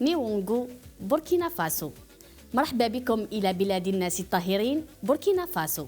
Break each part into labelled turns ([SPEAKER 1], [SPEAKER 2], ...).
[SPEAKER 1] نيونغو بوركينا فاسو. مرحبا بكم إلى بلاد الناس الطاهرين بوركينا فاسو.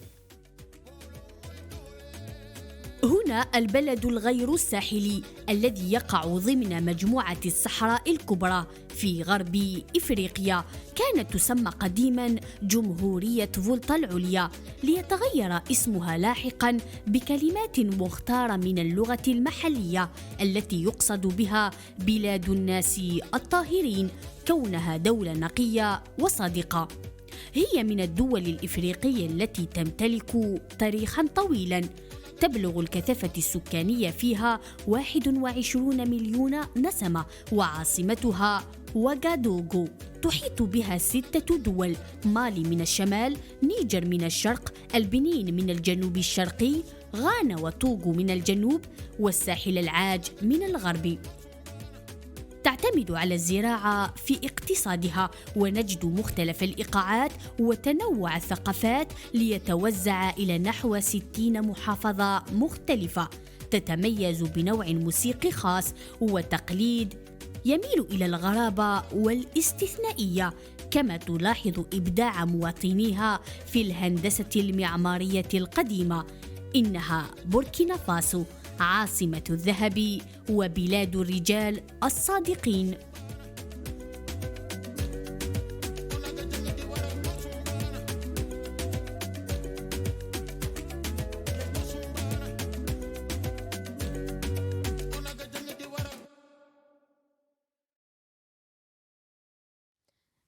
[SPEAKER 1] هنا البلد الغير الساحلي الذي يقع ضمن مجموعة الصحراء الكبرى في غرب إفريقيا. كانت تسمى قديما جمهورية فولتا العليا، ليتغير اسمها لاحقا بكلمات مختارة من اللغة المحلية التي يقصد بها بلاد الناس الطاهرين، كونها دولة نقية وصادقة. هي من الدول الإفريقية التي تمتلك تاريخا طويلا. تبلغ الكثافة السكانية فيها 21 مليون نسمة، وعاصمتها واغادوغو. تحيط بها 6 دول: مالي من الشمال، نيجر من الشرق، البنين من الجنوب الشرقي، غانا وتوغو من الجنوب، والساحل العاج من الغرب. تعتمد على الزراعة في اقتصادها، ونجد مختلف الإيقاعات وتنوع الثقافات ليتوزع إلى نحو 60 محافظة مختلفة، تتميز بنوع موسيقي خاص وتقليد يميل إلى الغرابة والاستثنائية، كما تلاحظ إبداع مواطنيها في الهندسة المعمارية القديمة. إنها بوركينا فاسو، عاصمة الذهب وبلاد الرجال الصادقين.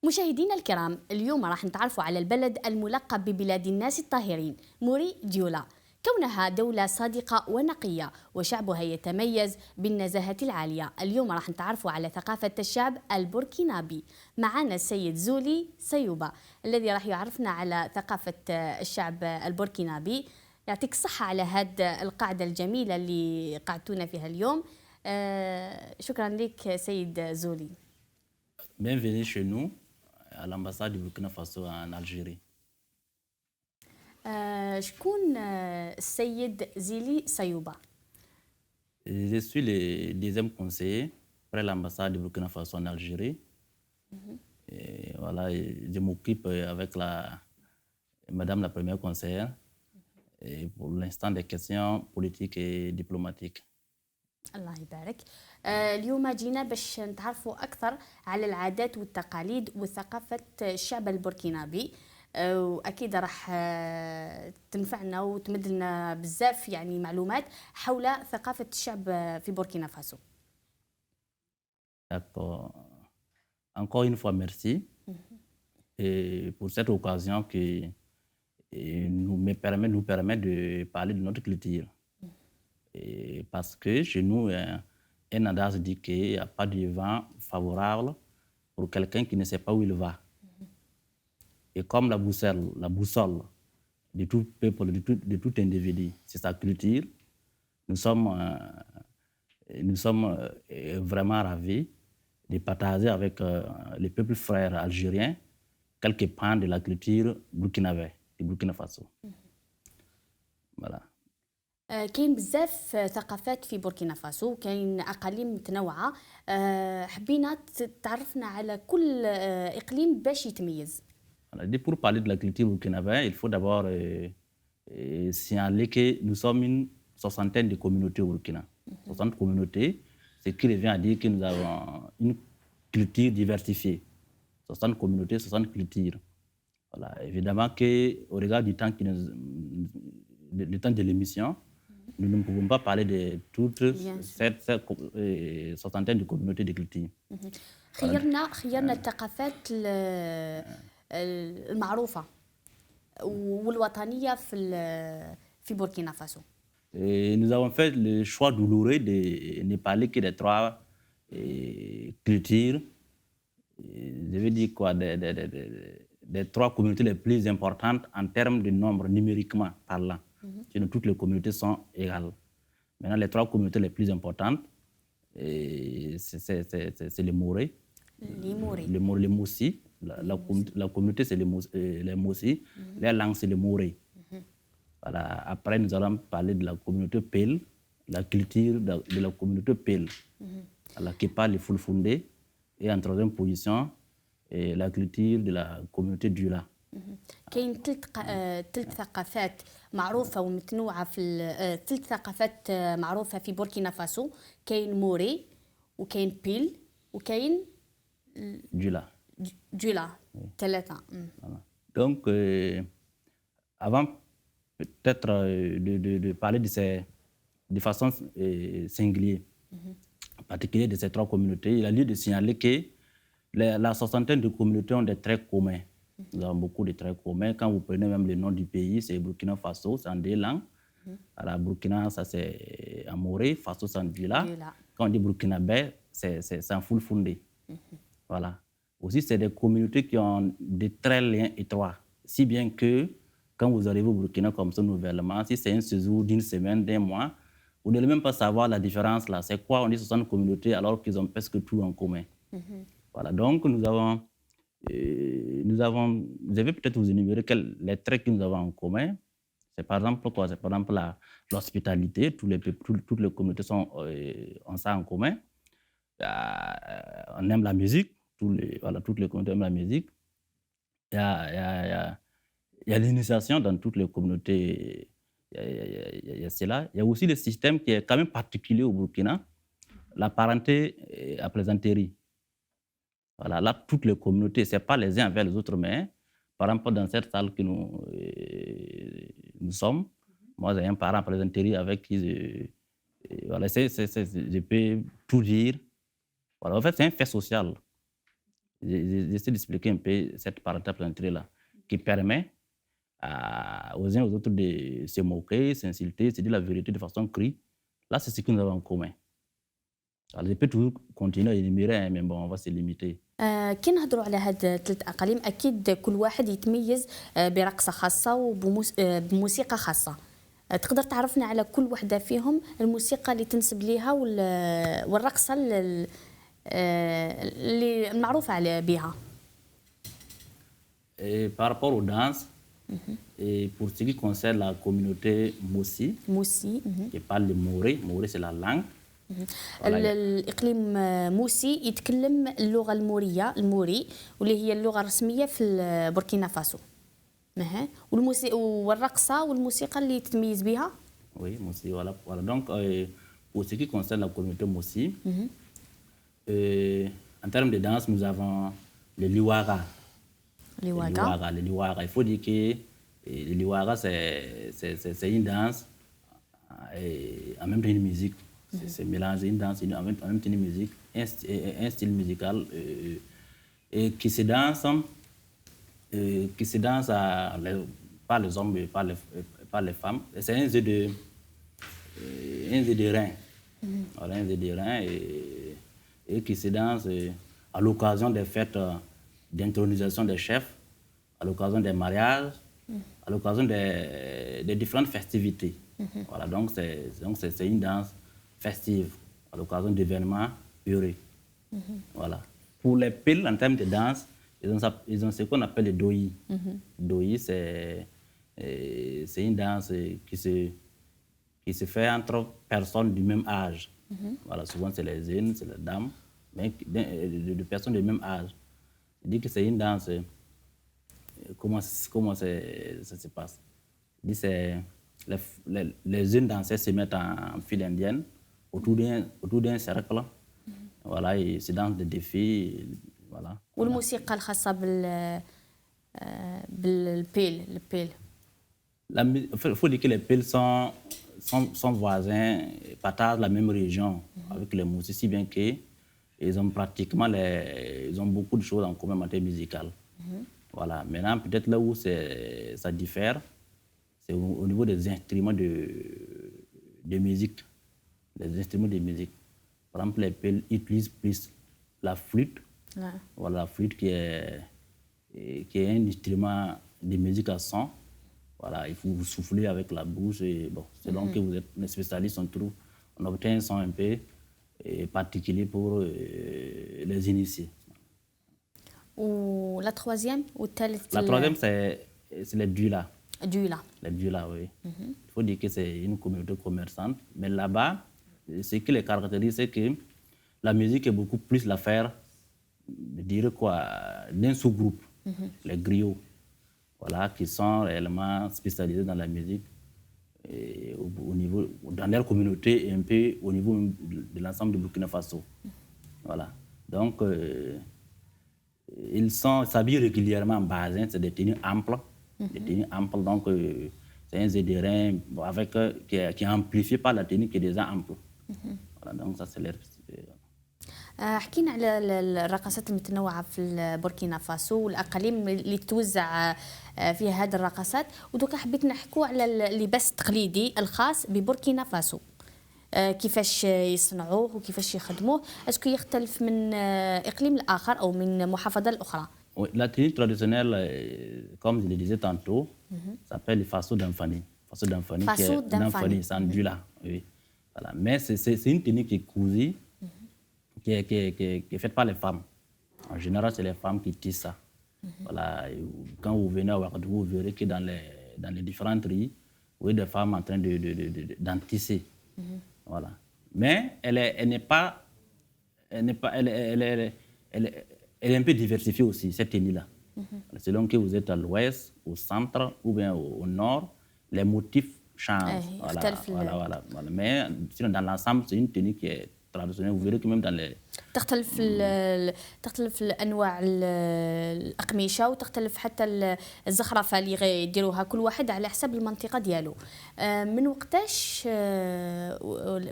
[SPEAKER 1] مشاهدينا الكرام، اليوم راح نتعرفوا على البلد الملقب ببلاد الناس الطاهرين موري ديولا. كونها دولة صادقة ونقية وشعبها يتميز بالنزاهة العالية. اليوم راح نتعرفوا على ثقافة الشعب البوركينابي. معنا السيد زولي سيوبا الذي راح يعرفنا على ثقافة الشعب البوركينابي. يعطيك الصحة على هذه القاعدة الجميلة اللي قعدتونا فيها اليوم. شكرا لك سيد زولي.
[SPEAKER 2] Bienvenue chez nous à l'ambassade du Burkina Faso en Algérie.
[SPEAKER 1] شكون السيد زيلي سيوبا؟
[SPEAKER 2] Je suis le deuxième conseiller près l'ambassade du Burkina Faso en Algérie. Et voilà, je m'occupe avec Madame la première conseillère et pour l'instant des questions politiques et diplomatiques.
[SPEAKER 1] الله يبارك. اليوم جينا باش نتعرفوا أكثر على العادات والتقاليد وثقافة الشعب البوركينابي، واكيد راح تنفعنا وتمد لنا بزاف يعني معلومات حول ثقافه الشعب في بوركينا فاسو.
[SPEAKER 2] D'accord. Encore une fois, merci et pour cette occasion qui nous permet de parler de notre culture. Et parce que chez nous, un adage dit qu'il n'y a pas de vent favorable pour quelqu'un qui ne sait pas où il va. Et comme la boussole de tout peuple, de tout individu, c'est sa culture, nous sommes vraiment ravis de partager avec les peuples frères algériens quelques pans de la culture burkinabé, du Burkina Faso. Voilà.
[SPEAKER 1] كاين بزاف ثقافات في بوركينا فاسو، كاين اقاليم متنوعه. حبينا تعرفنا على كل اقليم باش يتميز.
[SPEAKER 2] Pour parler de la culture burkinabé, il faut d'abord signaler que nous sommes une soixantaine de communautés au Burkina. 60 communautés, ce qui revient à dire que nous avons une culture diversifiée. 60 communautés, 60 cultures. Voilà. Évidemment qu'au regard du temps, le temps de l'émission, nous ne pouvons pas parler de toutes cette soixantaine de communautés de cultures.
[SPEAKER 1] خيرنا الثقافات المعروفة والوطنية في بوركينا فاسو.
[SPEAKER 2] Nous avons fait le choix douloureux de ne parler que des 3 cultures, je veux dire quoi, des 3 communautés les plus importantes en termes de nombre numériquement parlant. Sinon, toutes les communautés sont égales. Maintenant, les 3 communautés les plus importantes, c'est les Moré, les Moussi. La communauté, c'est les Moussi. Les langues, c'est les Moré. Voilà. Après, nous allons parler de la communauté Pel, la culture de la communauté Pel, qui parle le Fulfundé, Et en troisième position, la culture de la communauté Dioula.
[SPEAKER 1] كاين ثلاث ثقافات معروفة ومتنوعة ثلاث ثقافات معروفة في بوركينا فاسو. كاين موري وكاين بيل وكاين
[SPEAKER 2] Dioula.
[SPEAKER 1] جولا. ثلاثة.
[SPEAKER 2] Voilà. Donc, avant peut-être de parler de façon singulière, en particulier de ces trois communautés, il a lieu de signaler que la soixantaine de communautés ont des traits communs. Nous avons beaucoup de traits communs. Quand vous prenez même le nom du pays, c'est Burkina Faso, c'est en deux langues. Alors, Burkina, ça c'est en Moré, Faso, c'est en Dioula. Quand on dit Burkinabé, c'est en Fulfulde. Voilà. Aussi, c'est des communautés qui ont des très liens étroits. Si bien que quand vous arrivez au Burkina comme ça nouvellement, si c'est un séjour d'une semaine, d'un mois, vous n'allez même pas savoir la différence là. C'est quoi, on dit 60 communautés alors qu'ils ont presque tout en commun. Voilà. Donc, je vais peut-être vous énumérer les traits que nous avons en commun. C'est par exemple quoi? C'est par exemple l'hospitalité. Toutes les communautés ont ça en commun. On aime la musique. Toutes les communautés aiment la musique. Il y a l'initiation dans toutes les communautés. Il y a cela. Il y a aussi le système qui est quand même particulier au Burkina, la parenté à plaisanterie. Voilà, là, toutes les communautés, ce n'est pas les uns envers les autres, mais par exemple, dans cette salle que nous sommes, moi, j'ai un parent à plaisanterie avec qui voilà, je peux tout dire. Voilà, en fait, c'est un fait social. J'essaie d'expliquer un peu cette parenté à plaisanterie-là, qui permet aux uns et aux autres de se moquer, s'insulter, se dire la vérité de façon crue. Là, c'est ce que nous avons en commun. Alors, je peux toujours continuer à énumérer, mais bon, on va se limiter.
[SPEAKER 1] كي نهضروا على هاد ثلاث أقاليم أكيد كل واحد يتميز برقصة خاصة وبموسيقى خاصة. تقدر تعرفنا على كل وحدة فيهم الموسيقى اللي تنسب ليها والرقصة اللي معروفة بها.
[SPEAKER 2] Par rapport aux danses, et pour ce qui concerne la communauté Moussi, qui parle le Moré, c'est la langue.
[SPEAKER 1] الإقليم موسي يتكلم اللغة المورية الموري واللي هي اللغة الرسمية في بوركينا فاسو. والرقصة والموسيقى اللي تتميز بها.
[SPEAKER 2] Oui, Moussi, voilà. Donc, pour ce qui concerne la communauté Moussi, en termes de danse, nous avons le liwara. Le liwara. Il faut dire que le liwara, c'est une danse et en même temps une musique. C'est mélanger une danse, en même temps une musique, un style musical et qui se danse par les hommes et par les femmes. C'est un jeu de rein. Voilà, un jeu de rein et qui se danse à l'occasion des fêtes d'intronisation des chefs, à l'occasion des mariages, à l'occasion des différentes festivités. Voilà, donc c'est une danse festive, à l'occasion d'événements heureux. Voilà. Pour les piles, en termes de danse, ils ont ce qu'on appelle le doi. Doi, c'est une danse qui se fait entre personnes du même âge. Voilà, souvent c'est les jeunes, c'est les dames, mais de personnes du même âge. Je dis que c'est une danse. Comment ça se passe? Je dis c'est les jeunes danseurs se mettent en file indienne autour d'un cercle. Voilà, et c'est dans des défis. Voilà.
[SPEAKER 1] والموسيقى الخاصة بالبيل.
[SPEAKER 2] Il faut dire que les Pels sont voisins, partagent la même région avec les Moussis, si bien qu'ils ont pratiquement ils ont beaucoup de choses en commun en matière musicale. Voilà. Maintenant, peut-être là où ça diffère, c'est au niveau des instruments de musique. Les instruments de musique. Par exemple, les Pels utilisent plus la flûte. Ouais. Voilà, la flûte qui est un instrument de musique à son. Voilà, il faut vous souffler avec la bouche et bon, selon que vous êtes un spécialiste, on obtient un son un peu particulier pour les initiés.
[SPEAKER 1] Ou la troisième ou
[SPEAKER 2] La troisième, c'est les Dioula.
[SPEAKER 1] Dioula.
[SPEAKER 2] Les Dioula, oui. Il faut dire que c'est une communauté commerçante, mais là-bas, ce qui les caractérise, c'est que la musique est beaucoup plus l'affaire je dirais quoi, d'un sous-groupe, les griots, voilà, qui sont réellement spécialisés dans la musique et au niveau, dans leur communauté et un peu au niveau de l'ensemble du Burkina Faso. Voilà. Donc, ils s'habillent régulièrement en basin, c'est des tenues amples. Des tenues amples, donc c'est un zédérin avec, qui est amplifié par la tenue qui est déjà ample. Voilà, donc ça c'est leur...
[SPEAKER 1] حكينا على الرقصات المتنوعة في بوركينا فاسو والأقاليم اللي توزع فيها هذه الرقصات، ودوكا حبيت نحكوا على اللباس التقليدي الخاص ببوركينا فاسو. كيفاش يصنعوه وكيفاش يخدموه، اسكو يختلف من إقليم لآخر أو من محافظة لأخرى؟
[SPEAKER 2] La tenue traditionnelle, comme je le disais tantôt, s'appelle le faso d'Anfani. Faso d'Anfani, c'est en Dula. Oui. Voilà. Mais c'est une tenue qui est cousue, qui est faite par les femmes. En général, c'est les femmes qui tissent ça. Voilà. Quand vous venez à Ouagadougou, vous verrez que dans les différentes rues, vous voyez des femmes en train d'en tisser. Voilà. Mais elle est un peu diversifiée aussi, cette tenue-là. Selon que vous êtes à l'ouest, au centre ou bien au nord, les motifs changent. Voilà. Mais sinon, dans l'ensemble, c'est une tenue qui est traditionnelle. Vous verrez que même dans les...
[SPEAKER 1] تختلف الانواع الاقمشه، وتختلف حتى الزخرفه اللي غيديروها كل واحد على حسب المنطقه ديالو. من وقتاش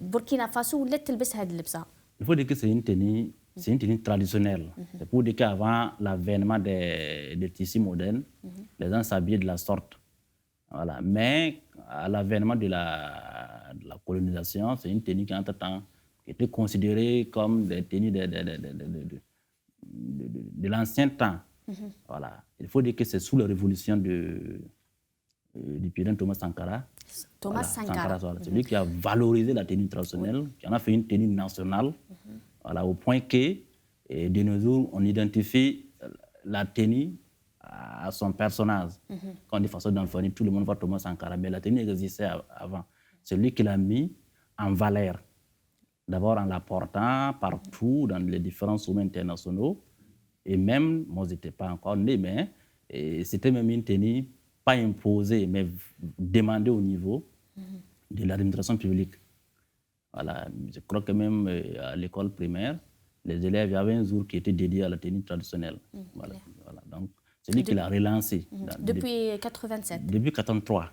[SPEAKER 1] بوركينا فاسو ولات تلبس هذه اللبسه؟
[SPEAKER 2] Il faut dire que c'est une tenue traditionnelle. C'est pour dire qu'avant l'avènement des tissus modernes, les gens s'habillaient de la sorte. Voilà. Mais à l'avènement de la colonisation, c'est une tenue qui entre-temps était considérée comme des tenues de l'ancien temps. Voilà. Il faut dire que c'est sous la révolution du président Thomas Sankara.
[SPEAKER 1] Sankara.
[SPEAKER 2] C'est lui qui a valorisé la tenue traditionnelle, qui en a fait une tenue nationale. Voilà, au point que, de nos jours, on identifie la tenue à son personnage. Quand on dit façon d'Anfani, tout le monde voit Thomas Sankara, mais la tenue existait avant. C'est lui qui l'a mis en valeur. D'abord en la portant partout dans les différents sommets internationaux. Et même, moi, je n'étais pas encore né, mais c'était même une tenue pas imposée, mais demandée au niveau de l'administration publique. Voilà. Je crois que même à l'école primaire, les élèves, il y avait un jour qui était dédié à la tenue traditionnelle. Voilà. Donc, c'est lui qui l'a relancé.
[SPEAKER 1] Depuis 87.
[SPEAKER 2] Depuis 83.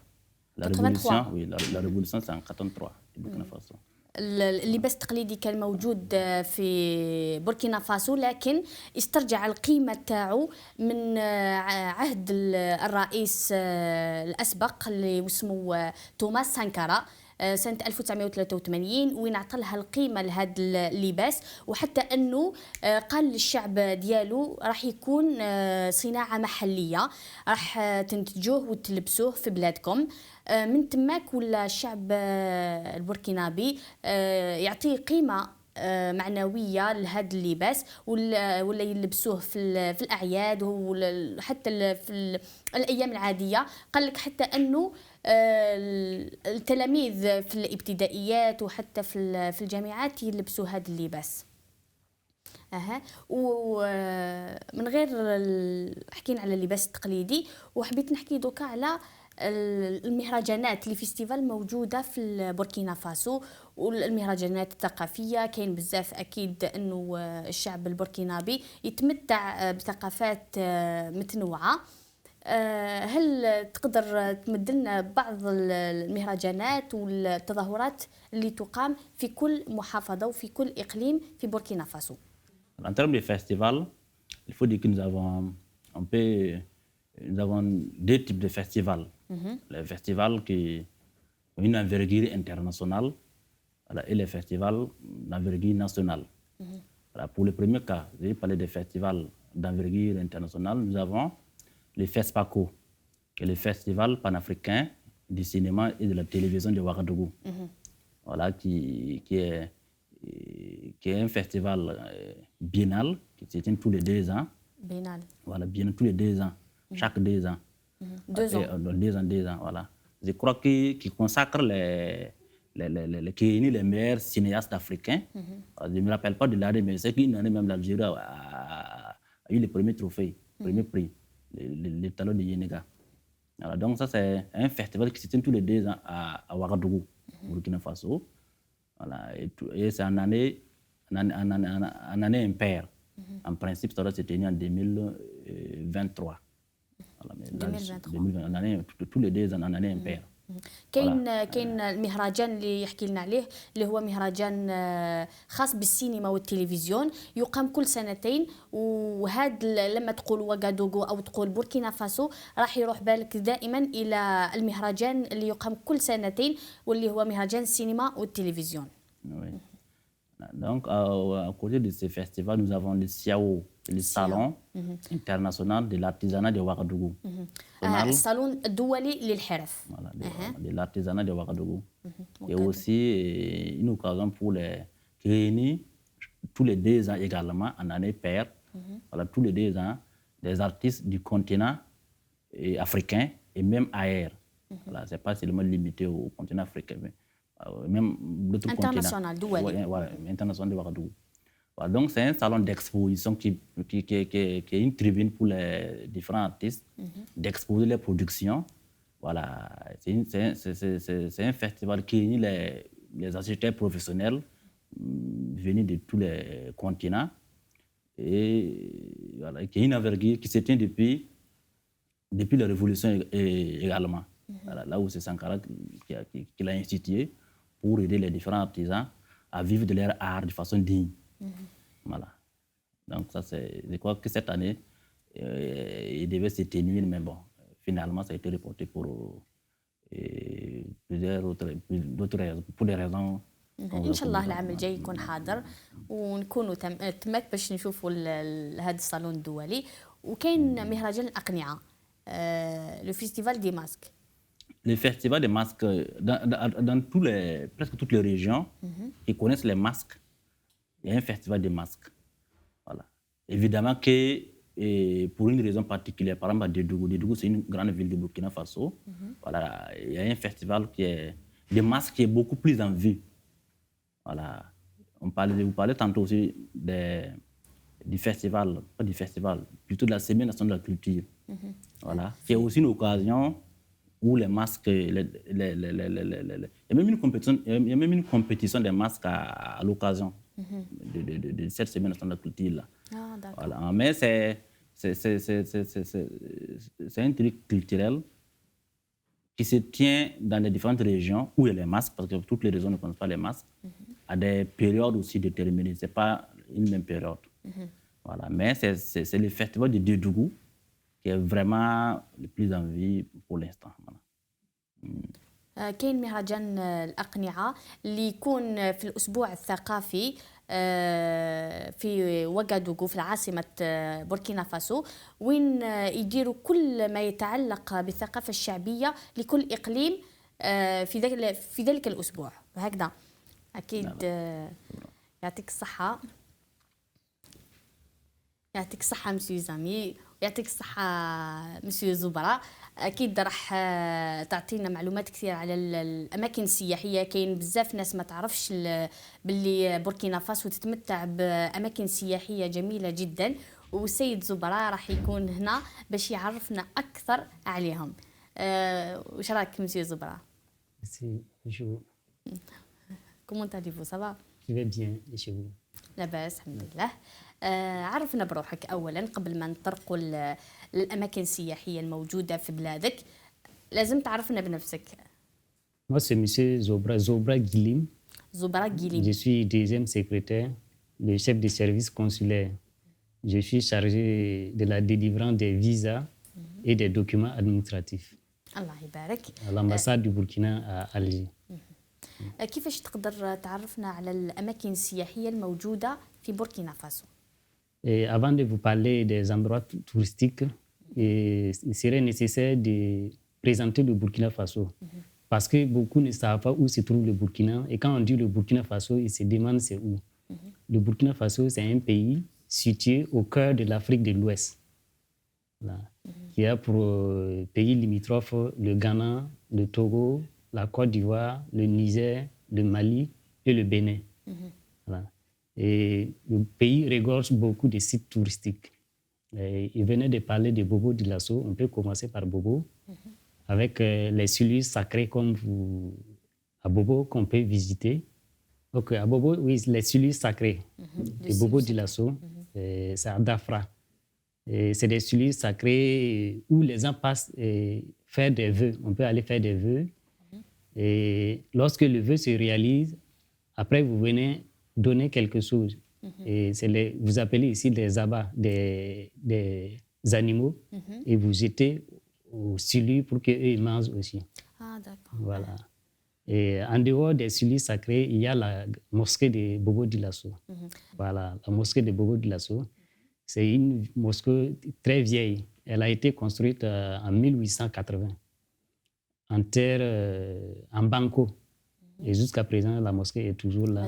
[SPEAKER 2] La
[SPEAKER 1] 83.
[SPEAKER 2] Révolution, oui, la révolution, c'est en 83, de Burkina Faso.
[SPEAKER 1] اللباس التقليدي كان موجود في بوركينا فاسو، لكن استرجع القيمة تاعو من عهد الرئيس الأسبق اللي اسمه توماس سانكارا سنة 1983، وين عطلها القيمة لهذا اللباس، وحتى أنه قال للشعب ديالو راح يكون صناعة محلية، راح تنتجوه وتلبسوه في بلادكم. من تماك ولا الشعب البوركينابي يعطيه قيمة معنوية لهذا اللباس، ولا يلبسوه في الأعياد وحتى في الأيام العادية. قال لك حتى أنه التلاميذ في الابتدائيات وحتى في الجامعات يلبسوا هذا اللباس. ومن غير حكينا على اللباس التقليدي، وحبيت نحكي دوكا على المهرجانات اللي فيستيفال موجوده في بوركينا فاسو، والمهرجانات الثقافيه. كاين بزاف اكيد انه الشعب البوركينابي يتمتع بثقافات متنوعه. هل تقدر تمد لنا بعض المهرجانات والتظاهرات اللي تقام في كل محافظه وفي كل اقليم في بوركينا فاسو؟
[SPEAKER 2] En termes de festivals, il faut dire que nous avons deux types de festivals. Les festivals qui ont une envergure internationale, voilà, et les festivals d'envergure nationale. Voilà, pour le premier cas, je vais parler des festivals d'envergure internationale. Nous avons le FESPACO, qui est le Festival panafricain du cinéma et de la télévision de Ouagadougou. Voilà, qui est un festival biennal qui se tient tous les 2 ans.
[SPEAKER 1] Biennal.
[SPEAKER 2] Voilà, biennal tous les 2 ans. Chaque 2 ans.
[SPEAKER 1] 2 ans.
[SPEAKER 2] 2 ans, voilà. Je crois qu'il consacre qui réunit les meilleurs cinéastes africains. Je ne me rappelle pas de l'année, mais c'est qu'une année même l'Algérie a eu le premier trophée, le premier prix, le talon de Yenega. Voilà, donc ça, c'est un festival qui se tient tous les 2 ans à Ouagadougou, au Burkina Faso. Voilà, et c'est en année impaire. En principe, ça doit se tenir en 2023. Voilà, mais
[SPEAKER 1] 2023
[SPEAKER 2] en année, tous les 2 ans en année impaire.
[SPEAKER 1] كاين المهرجان اللي يحكي لنا عليه اللي هو مهرجان خاص بالسينما والتلفزيون يقام كل سنتين وهاد لما تقول وغادوغو او تقول بوركينا فاسو راح يروح بالك دائما الى المهرجان اللي يقام كل سنتين واللي هو مهرجان السينما والتلفزيون.
[SPEAKER 2] Oui. Donc, à côté de ce festival, nous avons le SIAO, le Salon international de l'artisanat de Ouagadougou.
[SPEAKER 1] الصالون الدولي للحرف.
[SPEAKER 2] Voilà, de l'artisanat de Ouagadougou. Et aussi une occasion pour les réunir tous les 2 ans également, en année paire, voilà, tous les 2 ans, des artistes du continent africain et même ailleurs. Voilà, ce n'est pas seulement limité au continent africain, mais même d'autres continents.
[SPEAKER 1] International,
[SPEAKER 2] voilà, international de Ouagadougou. Voilà, donc c'est un salon d'exposition qui est une tribune pour les différents artistes, d'exposer les productions. Voilà, c'est un festival qui réunit les architectes professionnels venus de tous les continents et voilà, qui est une envergure qui se tient depuis la Révolution également. Voilà, là où c'est Sankara qui l'a institué pour aider les différents artisans à vivre de leur art de façon digne. Voilà. Donc ça, je crois que cette année, il devait se tenir, mais bon, finalement, ça a été reporté pour d'autres raisons, pour des raisons.
[SPEAKER 1] ان شاء الله العام الجاي يكون حاضر ونكونوا تمت باش نشوفوا هذا الصالون الدولي. وكاين مهرجان الاقنعه لو فيستيفال دي ماسك.
[SPEAKER 2] Le festival des masques, dans presque toutes les régions qui connaissent les masques, il y a un festival des masques. Voilà. Évidemment que pour une raison particulière, par exemple à Dédougou, c'est une grande ville du Burkina Faso. Voilà, il y a un festival des masques qui est beaucoup plus en vue. Voilà. Vous parlez tantôt aussi du festival, pas du festival, plutôt de la Semaine nationale de la culture. Voilà. C'est aussi une occasion où les masques, il y a même une compétition des masques à l'occasion de cette Semaine nationale de la culture là.
[SPEAKER 1] Ah, d'accord.
[SPEAKER 2] Voilà. Mais c'est un truc culturel qui se tient dans les différentes régions où il y a les masques, parce que toutes les régions ne connaissent pas les masques, à des périodes aussi déterminées. Ce n'est pas une même période. Voilà. Mais c'est le festival de Dédougou qui est vraiment le plus en vie pour l'instant.
[SPEAKER 1] كاين مهرجان الأقنعة اللي يكون في الأسبوع الثقافي في وغادوغو في العاصمة بوركينا فاسو وين يديروا كل ما يتعلق بالثقافة الشعبية لكل إقليم في ذلك الأسبوع هكذا. أكيد يعطيك الصحة. يعطيك الصحة مسيو زامي ويعطيك الصحة مسيو زبرة. أكيد راح تعطينا معلومات كثيرة على الأماكن السياحية. كاين بزاف ناس ما تعرفش باللي بوركينا فاسو تتمتع بأماكن سياحية جميلة جدا والسيد زبرة راح يكون هنا باش يعرفنا أكثر عليهم. وش رايك مسيو زبرة؟ Comment allez-vous? Ça va?
[SPEAKER 3] Je vais bien, et chez vous?
[SPEAKER 1] لاباس الحمد لله. عرفنا بروحك أولا قبل ما نطرقوا للأماكن السياحية الموجودة في بلادك. لازم تعرفنا بنفسك.
[SPEAKER 3] Moi, c'est monsieur Zobra Guilim.
[SPEAKER 1] Zobra Guilim.
[SPEAKER 3] Je suis deuxième secrétaire, le chef de service consulaire. Je suis chargé de la délivrance des visas et des documents administratifs.
[SPEAKER 1] الله يبارك.
[SPEAKER 3] À l'ambassade du Burkina à Alger.
[SPEAKER 1] كيفاش تقدر تعرفنا على الأماكن السياحية الموجودة في بوركينا فاسو؟
[SPEAKER 3] Et avant de vous parler des endroits touristiques, il serait nécessaire de présenter le Burkina Faso. Parce que beaucoup ne savent pas où se trouve le Burkina. Et quand on dit le Burkina Faso, ils se demandent c'est où. Le Burkina Faso, c'est un pays situé au cœur de l'Afrique de l'Ouest. Voilà. Qui a pour pays limitrophes le Ghana, le Togo, la Côte d'Ivoire, le Niger, le Mali et le Bénin. Voilà. Et le pays regorge beaucoup de sites touristiques. Il venait de parler de Bobo Dioulasso. On peut commencer par Bobo, avec les cellules sacrées à Bobo qu'on peut visiter. Donc, à Bobo, oui, les cellules sacrées de Bobo Dioulasso, c'est à Dafra. C'est des cellules sacrées où les gens passent faire des vœux. On peut aller faire des vœux. Et lorsque le vœu se réalise, après, vous venez donner quelque chose. Et vous appelez ici des abats, des animaux, et vous jetez aux cellules pour qu'eux mangent aussi.
[SPEAKER 1] Ah, d'accord.
[SPEAKER 3] Voilà. Et en dehors des cellules sacrées, il y a la mosquée de Bobo Dioulasso. Voilà, la mosquée de Bobo Dioulasso. C'est une mosquée très vieille. Elle a été construite en 1880 en terre, en banco. Et jusqu'à présent, la mosquée est toujours là.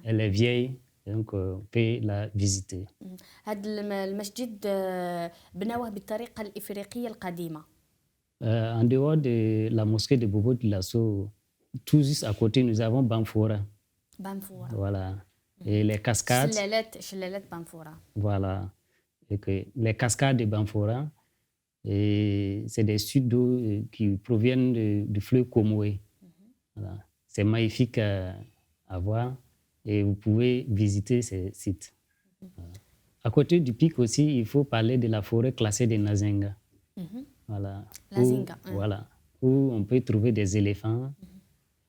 [SPEAKER 3] Elle est vieille, donc on peut la visiter.
[SPEAKER 1] هذا المسجد بنوه بالطريقة الإفريقية القديمة.
[SPEAKER 3] En dehors de la mosquée de Bobo Dioulasso, tout juste à côté, nous avons Banfora.
[SPEAKER 1] Banfora.
[SPEAKER 3] Voilà. Et les cascades.
[SPEAKER 1] شلالات Banfora.
[SPEAKER 3] Voilà. Et les cascades de Banfora, c'est des chutes d'eau qui proviennent du fleuve Comoé. Voilà. C'est magnifique à voir et vous pouvez visiter ces sites. Voilà. À côté du pic aussi, il faut parler de la forêt classée de Nazenga. Voilà. Voilà. Où on peut trouver des éléphants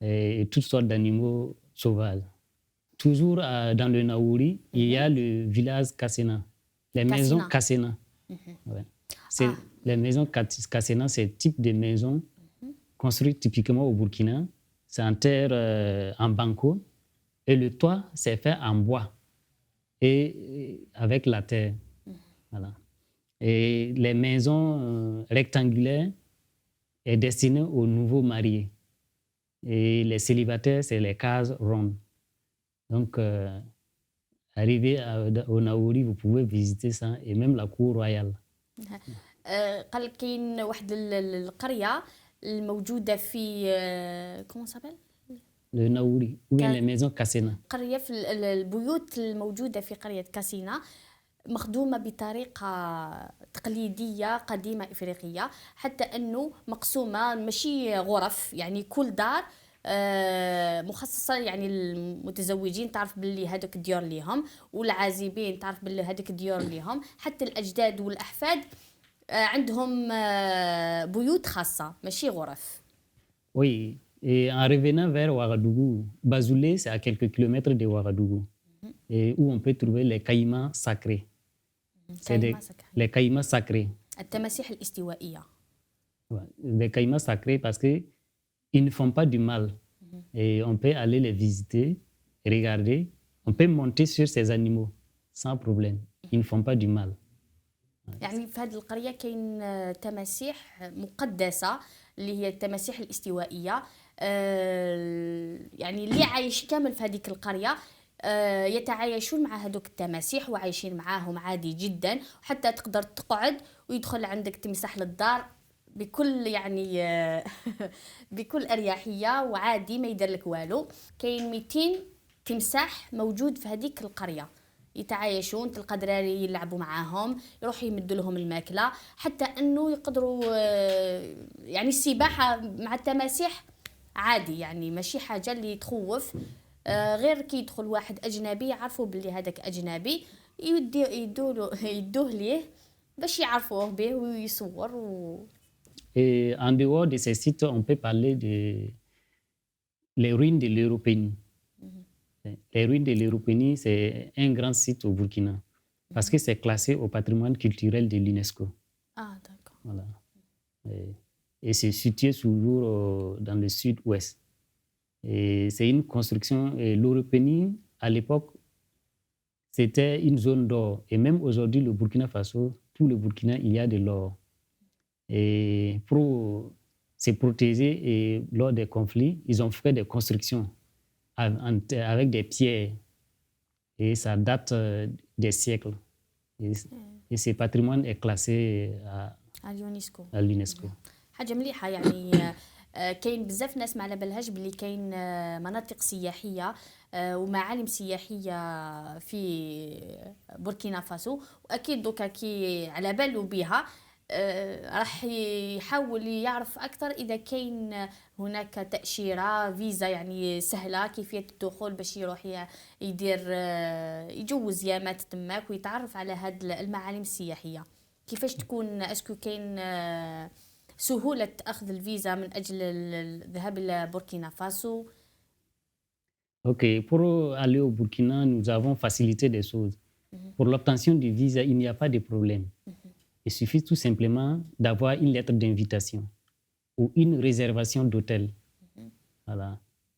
[SPEAKER 3] et toutes sortes d'animaux sauvages. Toujours dans le Naouri, il y a le village Kassena. Les maisons Kassena. Ouais. Les maisons Kassena, c'est le type de maison construite typiquement au Burkina. C'est en terre, en banco. Et le toit, c'est fait en bois et avec la terre. Voilà. Et les maisons rectangulaires sont destinées aux nouveaux mariés. Et les célibataires, c'est les cases rondes. Donc, arrivé au Naouri, vous pouvez visiter ça et même la cour royale.
[SPEAKER 1] قال كاين واحد القرية الموجودة في comment s'appelle؟
[SPEAKER 3] Le Naouri, ou bien les maisons Kassena.
[SPEAKER 1] قرية في البيوت الموجودة في قرية كاسينا مخدومة بطريقة تقليدية قديمة إفريقية، حتى أنه مقسومة ماشي غرف، يعني كل دار مخصصة يعني المتزوجين تعرف باللي هذوك الديور ليهم، والعازبين تعرف باللي هذوك الديور ليهم، حتى الأجداد والأحفاد عندهم بيوت خاصة ماشي غرف.
[SPEAKER 3] Oui, et en revenant vers Ouagadougou, Bazoulé, c'est à quelques kilomètres de Ouagadougou, et où on peut trouver les caïmans sacrés. Les caïmans sacrés.
[SPEAKER 1] التماسيح الاستوائية.
[SPEAKER 3] Les caïmans sacrés parce qu'ils ne font pas du mal. Et on peut aller les visiter, regarder. On peut monter sur ces animaux sans problème. Ils ne font pas du mal.
[SPEAKER 1] يعني في هذه القرية كاين تماسيح مقدسة اللي هي التماسيح الاستوائية، يعني اللي عايش كامل في هذيك القرية يتعايشون مع هذوك التماسيح وعايشين معاهم عادي جدا، وحتى تقدر تقعد ويدخل عندك تمساح للدار بكل يعني بكل أريحية وعادي ما يدير لك والو. كاين 200 تمساح موجود في هذيك القرية يتعايشون، تلقى دراري يلعبوا معاهم، يروحوا يمدوا لهم الماكلة، حتى أنه يقدروا يعني السباحة مع التماسيح عادي، يعني ماشي حاجة اللي تخوف، غير كي يدخل واحد أجنبي يعرفوا باللي هذاك أجنبي يدوه ليه باش يعرفوه به ويصور
[SPEAKER 3] Et en dehors de ces sites, on peut parler les ruines de l'Européenie. Les ruines de l'Européenie, c'est un grand site au Burkina parce que c'est classé au patrimoine culturel de l'UNESCO.
[SPEAKER 1] Ah, d'accord.
[SPEAKER 3] Voilà. Et c'est situé toujours dans le sud-ouest. Et c'est une construction. L'Européenie, à l'époque, c'était une zone d'or. Et même aujourd'hui, le Burkina Faso, tout le Burkina, il y a de l'or. Et pour se protéger et lors des conflits, ils ont fait des constructions avec des pierres. Et ça date des siècles. Et ce patrimoine est classé à l'UNESCO.
[SPEAKER 1] حاجة مليحة يعني كاين بزاف ناس ما على بالهاش بلي كاين مناطق سياحيه ومعالم سياحيه في بوركينا فاسو، واكيد دوكا كي على بالو بها راح يحاول يعرف اكثر اذا كاين هناك تاشيره فيزا يعني سهله كيفيه الدخول باش يروح يدير يجوز يامات تماك ويتعرف على هاد المعالم السياحيه. كيفاش تكون اسكو كاين سهوله اخذ الفيزا من اجل الذهاب الى بوركينا فاسو؟
[SPEAKER 3] Ok, pour aller au Burkina, nous avons facilité des choses. Pour l'obtention du visa, il n'y a pas de problème. Il suffit tout simplement d'avoir une lettre d'invitation ou une réservation d'hôtel. Voilà.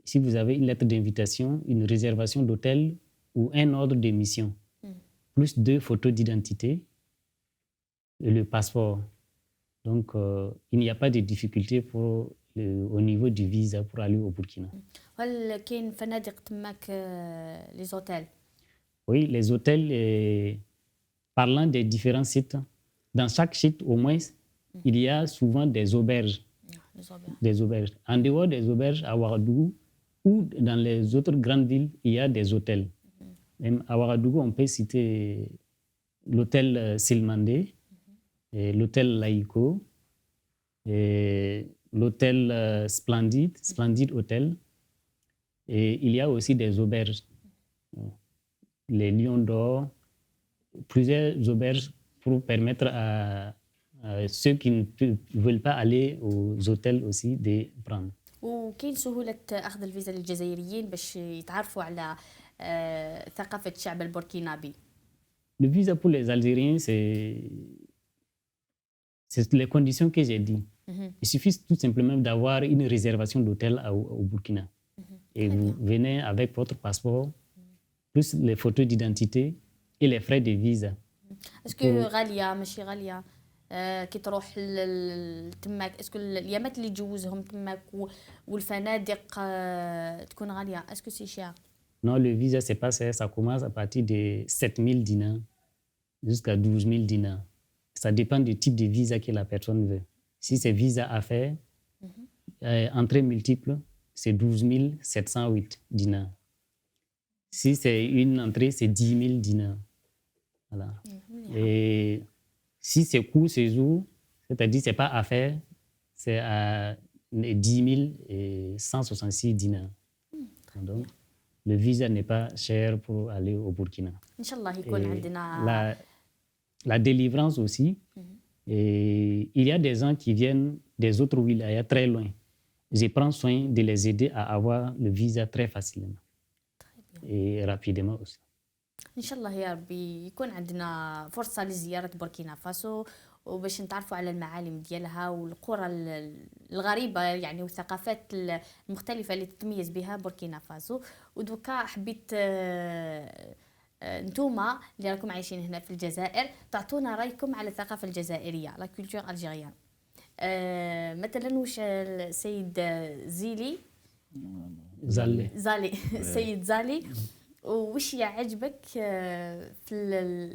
[SPEAKER 3] Si vous avez une lettre d'invitation, une réservation d'hôtel ou un ordre de mission, plus 2 photos d'identité et le passeport. Donc, il n'y a pas de difficulté au niveau du visa pour aller au Burkina.
[SPEAKER 1] هل كاين فنادق تماك لي زوتيل؟
[SPEAKER 3] Oui, les hôtels, parlant des différents sites, dans chaque site, au moins, il y a souvent des auberges. Des auberges. En dehors des auberges, à Ouagadougou ou dans les autres grandes villes, il y a des hôtels. Même à Ouagadougou, on peut citer l'hôtel Silmandé, et l'hôtel Laïko, et l'hôtel Splendide Hôtel. Et il y a aussi des auberges. Les Lions d'Or, plusieurs auberges pour permettre à ceux qui ne veulent pas aller aux hôtels aussi de prendre.
[SPEAKER 1] وكاين سهولة أخذ الفيزا للجزائريين باش يتعرفوا على ثقافة الشعب البوركينابي؟
[SPEAKER 3] Le visa pour les Algériens, c'est les conditions que j'ai dit. Il suffit tout simplement d'avoir une réservation d'hôtel au Burkina. Et vous venez avec votre passeport, plus les photos d'identité et les frais de visa.
[SPEAKER 1] اسكو غالية ماشي غالية؟ كي تروح تماك اسكو اليامات اللي تجوزهم تماك والفنادق تكون غالية؟ اسكو سي شير؟
[SPEAKER 3] Non, le visa, c'est pas ça. Ça commence à partir de 7 000 dinars jusqu'à 12 000 dinars. Ça dépend du type de visa que la personne veut. Si c'est visa à faire, entrée multiple, c'est 12 708 dinars. Si c'est une entrée, c'est 10 000 dinars. Voilà. Et si c'est court séjour, c'est-à-dire c'est pas à faire, c'est à 10 166 dinars. Donc, le visa n'est pas cher pour aller au Burkina. La délivrance aussi. Et il y a des gens qui viennent des autres wilayas très loin. Je prends soin de les aider à avoir le visa très facilement et rapidement aussi.
[SPEAKER 1] ان شاء الله يا ربي يكون عندنا فرصه لزياره بوركينا فاسو وباش نتعرفوا على المعالم ديالها والقرى الغريبه يعني والثقافات المختلفه اللي تتميز بها بوركينا فاسو. ودوكا حبيت نتوما اللي راكم عايشين هنا في الجزائر تعطونا رايكم على الثقافه الجزائريه لا كولتور الجيريان. مثلا واش السيد زالي السيد زالي وش يعجبك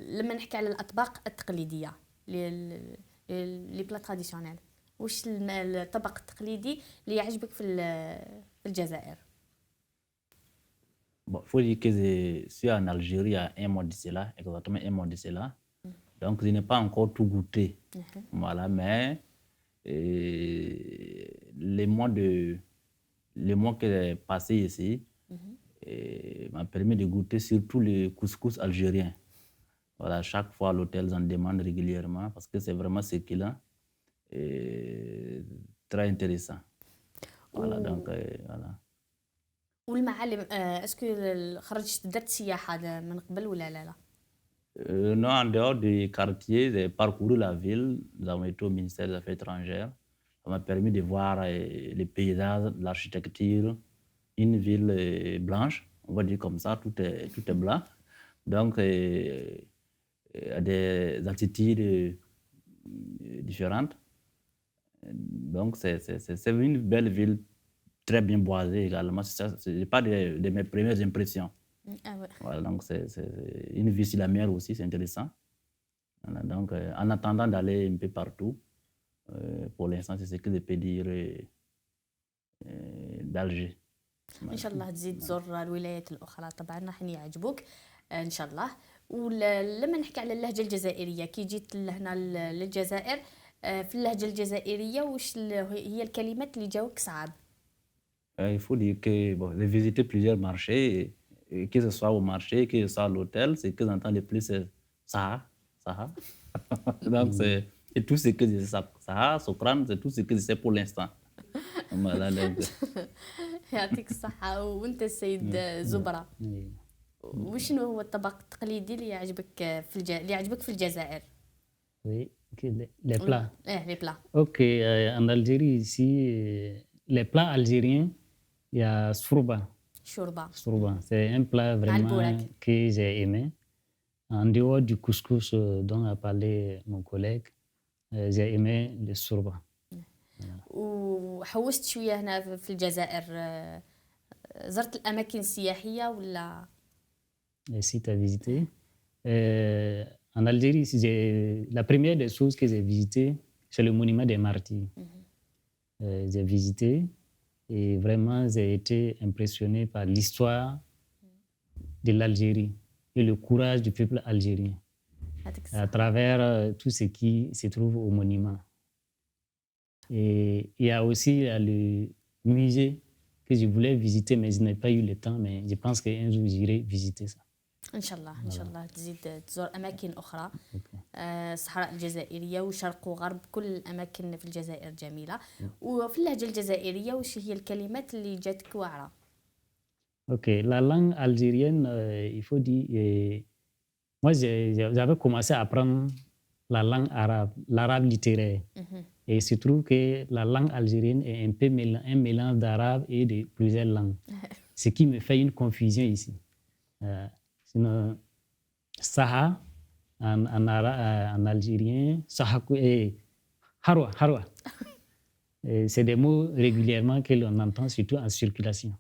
[SPEAKER 1] لما نحكي على الأطباق التقليدية لي بلا تراديسيونيل؟ وش الطبق التقليدي اللي يعجبك في الجزائر؟
[SPEAKER 2] Bon, faut dire que je suis en Algérie il y a un mois de cela, exactement un mois de cela. Donc, je n'ai pas encore tout goûté. Voilà, mais les mois que j'ai passés ici, m'a permis de goûter surtout le couscous algérien. Voilà, chaque fois à l'hôtel, j'en demande régulièrement parce que c'est vraiment ce qu'il a. Très intéressant. Voilà, donc voilà.
[SPEAKER 1] والمعالم اسكو خرجت درت سياحة من قبل ولا لا؟
[SPEAKER 2] Non, en dehors du quartier, j'ai parcouru la ville. Nous avons été au ministère des Affaires étrangères. Ça m'a permis de voir les paysages, l'architecture, une ville blanche. On va dire comme ça, tout est blanc. Donc, à des altitudes différentes. Donc, c'est une belle ville, très bien boisée également. Ce n'est pas de mes premières impressions.
[SPEAKER 1] Ah ouais.
[SPEAKER 2] Voilà, donc c'est une vue sur la mer aussi, c'est intéressant. Voilà, donc, en attendant d'aller un peu partout, pour l'instant, c'est ce que je peux dire d'Alger.
[SPEAKER 1] ان شاء الله تزيد تزور الولايات الاخرى طبعا راح يعجبوك ان شاء الله. ولما نحكي على اللهجه الجزائريه كي جيت لهنا للجزائر، في اللهجه الجزائريه واش هي الكلمات اللي جاوك صعاب؟
[SPEAKER 2] Il faut dire que bon, j'ai visité plusieurs marchés, et que ce soit au marché, que ce soit à l'hôtel, ce que j'entends le plus c'est ça, ça. Donc c'est tout ce que je sais. Ça, Socrane, c'est tout ce que je sais pour l'instant. Voilà, donc,
[SPEAKER 1] يعطيك الصحه. وانت السيد زبره، وشنو هو الطبق التقليدي اللي يعجبك اللي يعجبك في الجزائر؟
[SPEAKER 3] Oui, ok, les plats.
[SPEAKER 1] لي بلا.
[SPEAKER 3] Ok, en Algérie, ici, les plats algériens, il y a sourba.
[SPEAKER 1] شوربه.
[SPEAKER 3] Sourba, c'est un plat vraiment
[SPEAKER 1] البوراك.
[SPEAKER 3] que j'ai aimé. En dehors du couscous dont a parlé mon collègue, j'ai aimé le sourba.
[SPEAKER 1] وحوست شويه هنا في الجزائر، زرت الاماكن السياحيه ولا؟
[SPEAKER 3] Les sites à visiter. En Algérie, la première des choses que j'ai visitées, c'est le monument des martyrs. J'ai visité et vraiment j'ai été impressionné par l'histoire de l'Algérie et le courage du peuple algérien
[SPEAKER 1] يعطيك
[SPEAKER 3] à
[SPEAKER 1] الصحه.
[SPEAKER 3] travers tout ce qui se trouve au monument. Et il y a aussi le musée que je voulais visiter, mais je n'ai pas eu le temps, mais je pense qu'un jour j'irai visiter ça.
[SPEAKER 1] ان شاء الله ان شاء الله تزيد تزور اماكن اخرى. الصحراء الجزائريه وشرق وغرب، كل الاماكن في الجزائر جميله. وفي اللهجه الجزائريه وش هي الكلمات اللي جاتك واعره؟
[SPEAKER 3] Ok, la langue algérienne, il faut dire, moi j'avais commencé à apprendre la langue arabe, l'arabe littéraire. Et il se trouve que la langue algérienne est un peu un mélange d'arabe et de plusieurs langues, ce qui me fait une confusion ici. Sinon, Saha en algérien, Sahakou et Harwa, Harwa. C'est des mots régulièrement que l'on entend, surtout en circulation.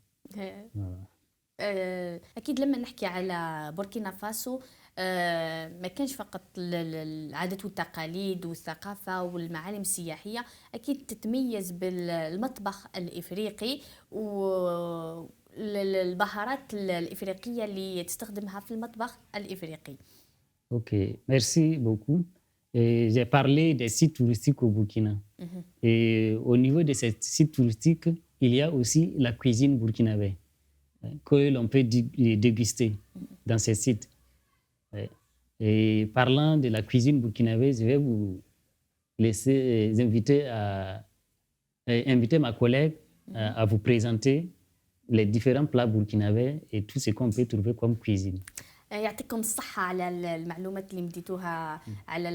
[SPEAKER 1] اكيد لما نحكي على بوركينا فاسو ما كانش فقط العادات والتقاليد والثقافه والمعالم السياحيه، اكيد تتميز بالمطبخ الافريقي والبهارات الافريقيه اللي تستخدمها في المطبخ الافريقي.
[SPEAKER 3] Ok, merci beaucoup. Et j'ai parlé des sites touristiques au Burkina. Et au niveau de ces sites touristiques, il y a aussi la cuisine burkinabé que l'on peut déguster dans ces sites. Et parlant de la cuisine burkinabé, je vais vous laisser inviter ma collègue à vous présenter les différents plats burkinabés et tout ce qu'on peut trouver comme cuisine.
[SPEAKER 1] يعطيكم الصحة على المعلومات اللي مديتوها على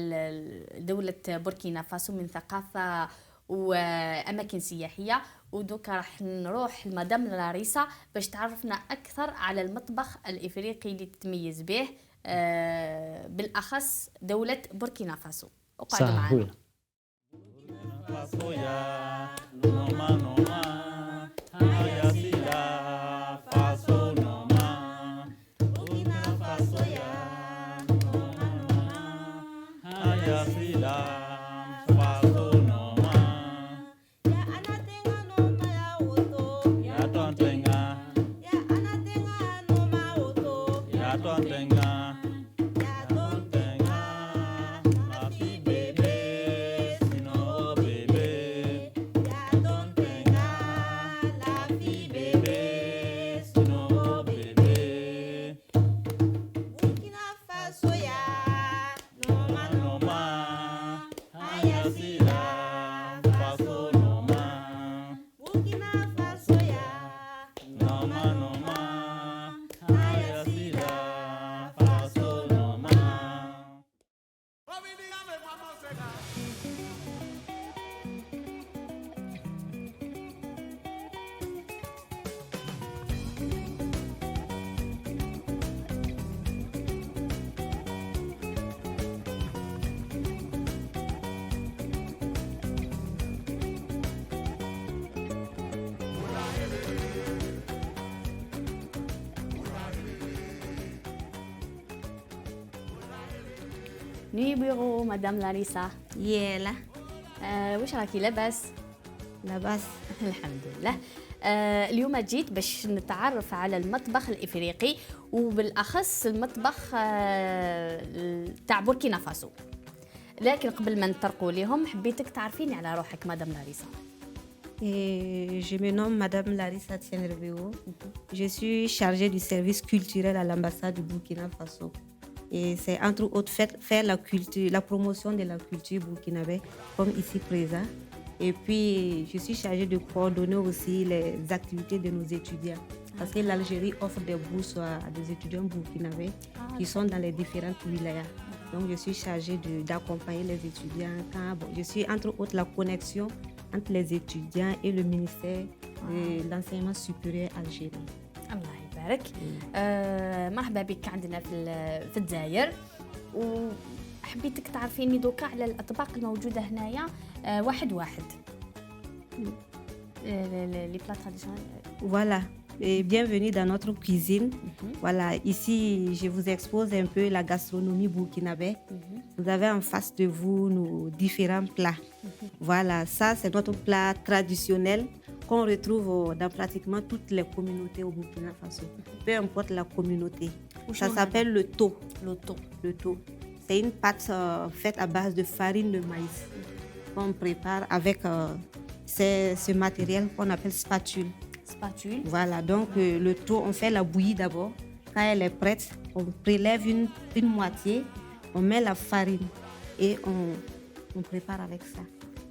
[SPEAKER 1] دولة بوركينا فاسو من ثقافة وأماكن سياحية. ودوكا راح نروح لمدام لاريسا باش تعرفنا أكثر على المطبخ الإفريقي اللي تتميز به، بالأخص دولة بوركينا فاسو. اقعدوا معنا.
[SPEAKER 4] نوي بيغو مدام لاريسا.
[SPEAKER 1] يلا
[SPEAKER 4] واش راكي لاباس؟ la base.
[SPEAKER 1] الحمد لله. اليوم جيت باش نتعرف على المطبخ الإفريقي وبالأخص المطبخ تاع بوركينا فاسو. لكن قبل ما نطرقوا لهم حبيتك تعرفيني على روحك مدام لاريسا.
[SPEAKER 4] Et je me nomme Madame Larissa Tienreveo. Je suis chargée du service culturel à l'ambassade du Burkina Faso. Et c'est entre autres faire la promotion de la culture burkinabé, comme ici présent. Et puis, je suis chargée de coordonner aussi les activités de nos étudiants. Parce que l'Algérie offre des bourses à des étudiants burkinabés qui sont dans les différentes wilayas. Donc, je suis chargée d'accompagner les étudiants. Je suis entre autres la connexion entre les étudiants et le ministère de l'enseignement supérieur algérien.
[SPEAKER 1] الله يبارك. مرحبا بك عندنا في الجزائر وحبيتك تعرفيني دوكا على الأطباق الموجودة هنايا واحد واحد. Les plats traditionnels.
[SPEAKER 4] Voilà. Et bienvenue dans notre cuisine. Voilà, ici, je vous expose un peu la gastronomie burkinabé. Vous avez en face de vous nos différents plats. Voilà, ça, c'est notre plat traditionnel qu'on retrouve dans pratiquement toutes les communautés au Burkina Faso. Peu importe la communauté. Ça s'appelle le to. Le to. C'est une pâte faite à base de farine de maïs qu'on prépare avec ce matériel qu'on appelle spatule. Voilà, donc le to, on fait la bouillie d'abord. Quand elle est prête, on prélève une moitié, on met la farine et on prépare avec ça.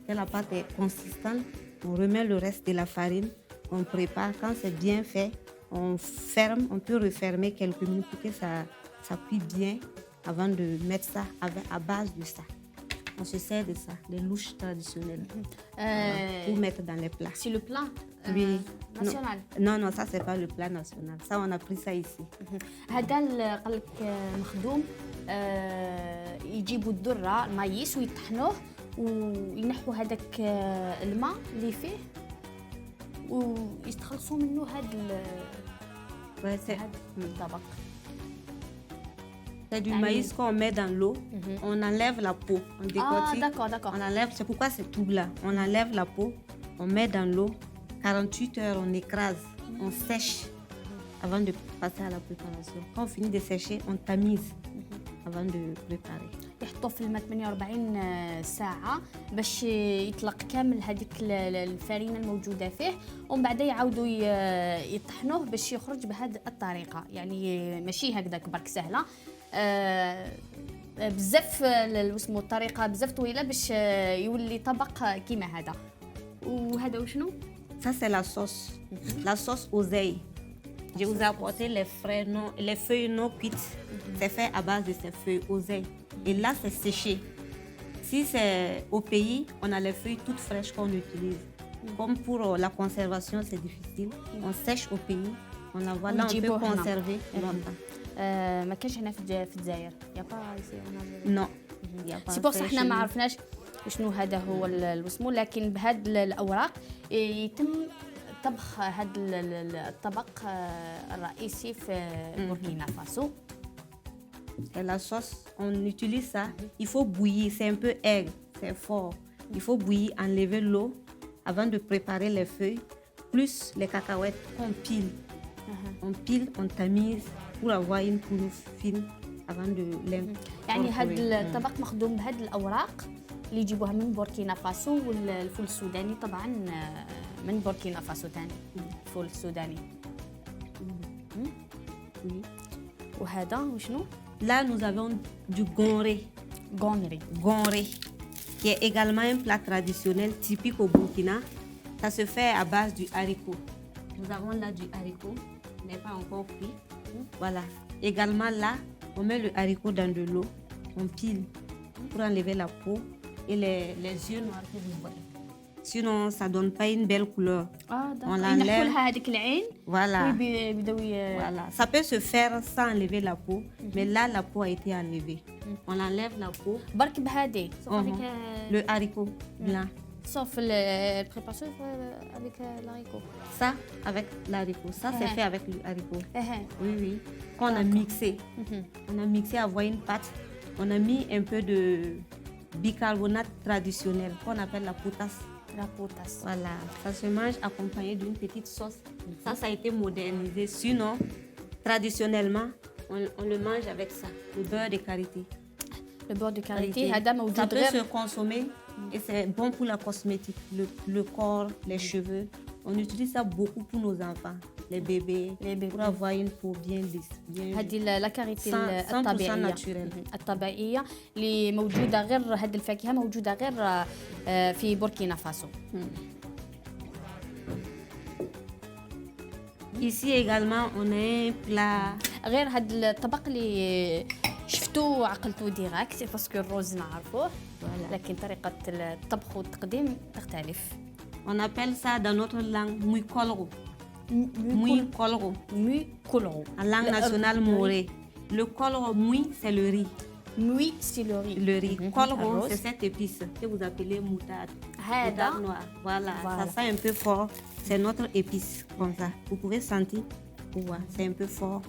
[SPEAKER 4] Quand la pâte est consistante, on remet le reste de la farine, on prépare. Quand c'est bien fait, on ferme, on peut refermer quelques minutes pour que ça cuit bien avant de mettre ça à base de ça. On se sert de ça, des louches traditionnelles, pour mettre dans les plats.
[SPEAKER 1] C'est le plat
[SPEAKER 4] oui.
[SPEAKER 1] national.
[SPEAKER 4] Non, ça c'est pas le plat national. Ça, on a pris ça ici.
[SPEAKER 1] هذا قال لك مخدوم يجيبوا الذرة المايس ويطحنوه وينحوا هذاك الماء اللي فيه ويستخلصوا منه هذا الطبق.
[SPEAKER 4] C'est du maïs qu'on met dans l'eau, on enlève la peau, on décortique.
[SPEAKER 1] Ah, d'accord.
[SPEAKER 4] On enlève, c'est pourquoi c'est tout blanc. On enlève la peau, on met dans l'eau, 48 heures, on écrase, on sèche avant de passer à la préparation. Quand on finit de sécher, on tamise avant de préparer.
[SPEAKER 1] يحطوه في الماء 48 ساعة باش يطلق كامل هذيك الفرينة الموجودة فيه ومن بعد يعاودوا يطحنوه باش يخرج بهذه الطريقة. يعني ماشي هكذاك برك سهلة. بزاف اسمه الطريقة بزاف طويلة باش يولي طبق كيما هذا. وهذا وشنو؟
[SPEAKER 4] Ça c'est la sauce oseille. Je vous ai apporté les feuilles non cuites. C'est fait à base de ces feuilles oseille. Et là, c'est séché. Si c'est au pays, on a les feuilles toutes fraîches qu'on utilise. Comme pour la conservation, c'est difficile. On sèche au pays. On la voit là, on peut conserver longtemps.
[SPEAKER 1] ما كانش هنا في الجزائر يا با
[SPEAKER 4] نو
[SPEAKER 1] سي بور صح احنا ما عرفناش شنو هذا هو الاسمو لكن بهاد الاوراق يتم طبخ هذا الطبق الرئيسي في بوركينا فاسو.
[SPEAKER 4] Et la sauce, on utilise ça. Il faut bouillir, c'est un peu aigre, c'est fort. Il faut bouillir, enlever l'eau avant de préparer les feuilles, plus les cacahuètes qu'on pile. On pile, on tamise pour avoir une poudre fine avant de l'incorporer.
[SPEAKER 1] يعني هذا الطبق مخدوم بهذه الأوراق اللي يجيبوها من بوركينا فاسو والفول السوداني طبعا من بوركينا فاسو ثاني الفول السوداني. وهذا وشنو؟
[SPEAKER 4] Là, nous avons du gonré. Gonré, qui est également un plat traditionnel typique au Burkina. Ça se fait à base du haricot. Nous avons là du haricot, n'est pas encore cuit. Voilà. Également là, on met le haricot dans de l'eau, on pile pour enlever la peau et les yeux noirs que vous voyez. Sinon, ça ne donne pas une belle couleur. On l'enlève. Voilà. Voilà. Ça peut se faire sans enlever la peau, mais là, la peau a été enlevée. On enlève la peau. Le haricot blanc.
[SPEAKER 1] Sauf la préparation avec l'haricot.
[SPEAKER 4] Ça, avec l'haricot. Ça, c'est fait avec le haricot. Oui. Qu'on a mixé. On a mixé à avoir une pâte. On a mis un peu bicarbonate traditionnel qu'on appelle la potasse.
[SPEAKER 1] La potasse.
[SPEAKER 4] Voilà, ça se mange accompagné d'une petite sauce. Ça a été modernisé. Sinon, traditionnellement, on le mange avec ça, le beurre de karité.
[SPEAKER 1] Le beurre de karité,
[SPEAKER 4] ça peut se consommer et c'est bon pour la cosmétique, le corps, les cheveux. On utilise ça beaucoup pour nos enfants, les bébés. Pour avoir une peau bien lisse.
[SPEAKER 1] هذه لا كاريتي
[SPEAKER 4] 100%
[SPEAKER 1] الطبيعية
[SPEAKER 4] ناتشورال.
[SPEAKER 1] الطبيعية اللي موجودة غير هذه الفاكهة موجودة غير في بوركينا فاسو.
[SPEAKER 4] Ici également, on a un plat.
[SPEAKER 1] غير هذا الطبق اللي شفتوه وعقلتوه ديراكت باسكو الروز نعرفوه لكن طريقة الطبخ والتقديم تختلف.
[SPEAKER 4] On appelle ça dans notre langue mouikolro. Mouikolro.
[SPEAKER 1] Mouikolro.
[SPEAKER 4] En langue nationale morée. Le kolro, moui, c'est le riz.
[SPEAKER 1] Moui, c'est le riz.
[SPEAKER 4] Le riz. Kolro, c'est cette épice que vous appelez moutarde. Moutarde noire. Voilà, ça sent un peu fort. C'est notre épice, comme ça. Vous pouvez sentir. C'est un peu fort.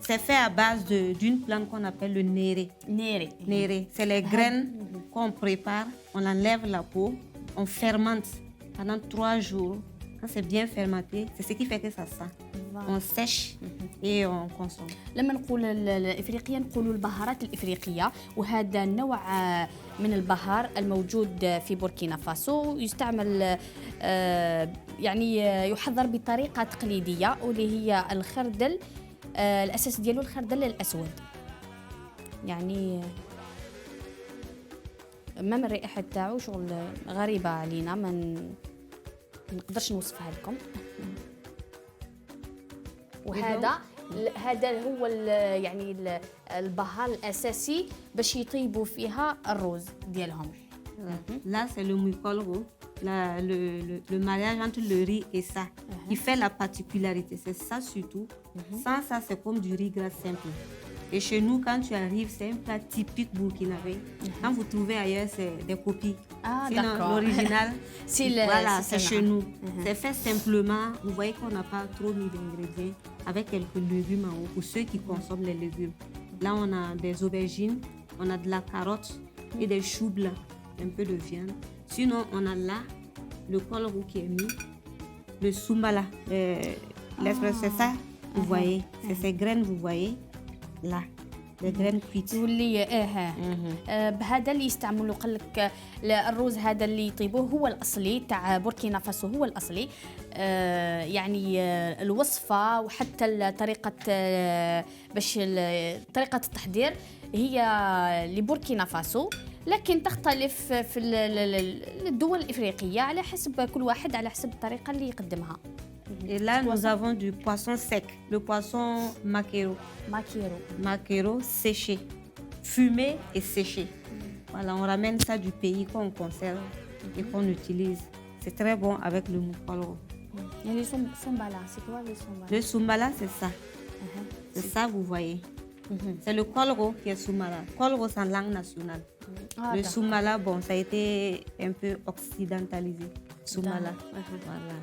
[SPEAKER 4] C'est fait à base d'une plante qu'on appelle le néré. Néré. C'est les graines qu'on prépare. On enlève la peau. On fermente pendant 3 jours. Quand c'est bien fermenté, c'est ce qui fait que ça sent. On sèche et on consomme.
[SPEAKER 1] لما نقول الإفريقية نقولوا البهارات الإفريقية وهذا النوع من البهار الموجود في بوركينا فاسو يستعمل يعني يحضر بطريقة تقليدية واللي هي الخردل الأساس ديالو الخردل الأسود يعني ما من الرائحة تاعو شغل غريبة علينا ما نقدرش نوصفها لكم وهذا هو يعني البهار الأساسي باش يطيبوا فيها الروز ديالهم.
[SPEAKER 4] Là c'est le mouikolro, le mariage entre le riz et ça qui fait la particularité, c'est ça surtout. Sans ça c'est comme du riz gras simple. Et chez nous, quand tu arrives, c'est un plat typique burkinabé. Quand vous trouvez ailleurs, c'est des copies.
[SPEAKER 1] Ah,
[SPEAKER 4] sinon,
[SPEAKER 1] d'accord.
[SPEAKER 4] l'original, voilà, c'est chez nous.
[SPEAKER 1] Uh-huh.
[SPEAKER 4] C'est fait simplement. Vous voyez qu'on n'a pas trop mis d'ingrédients avec quelques légumes en haut pour ceux qui consomment les légumes. Là, on a des aubergines, on a de la carotte et des choux blancs, un peu de viande. Sinon, on a là le kolro qui est mis, le sumbala. C'est ça, vous voyez. C'est ces graines, vous voyez. لا الجرين كويت
[SPEAKER 1] واللي بهذا اللي يستعملوا قال لك الروز هذا اللي يطيبوه هو الاصلي تاع بوركينا فاسو هو الاصلي يعني الوصفه وحتى طريقه باش طريقه التحضير هي لبوركينا فاسو لكن تختلف في الدول الافريقيه على حسب كل واحد على حسب الطريقه اللي يقدمها.
[SPEAKER 4] Et là, nous avons du poisson sec, le poisson maquereau. Maquereau séché, fumé et séché. Voilà, on ramène ça du pays qu'on conserve et qu'on utilise. C'est très bon avec le moukolro.
[SPEAKER 1] Et le sumbala, c'est quoi le sumbala?
[SPEAKER 4] Le sumbala, c'est ça. C'est ça, vous voyez. C'est le kolro qui est sumbala. Kolro, c'est en langue nationale. Le sumbala, bon, ça a été un peu occidentalisé. Sumbala. Voilà.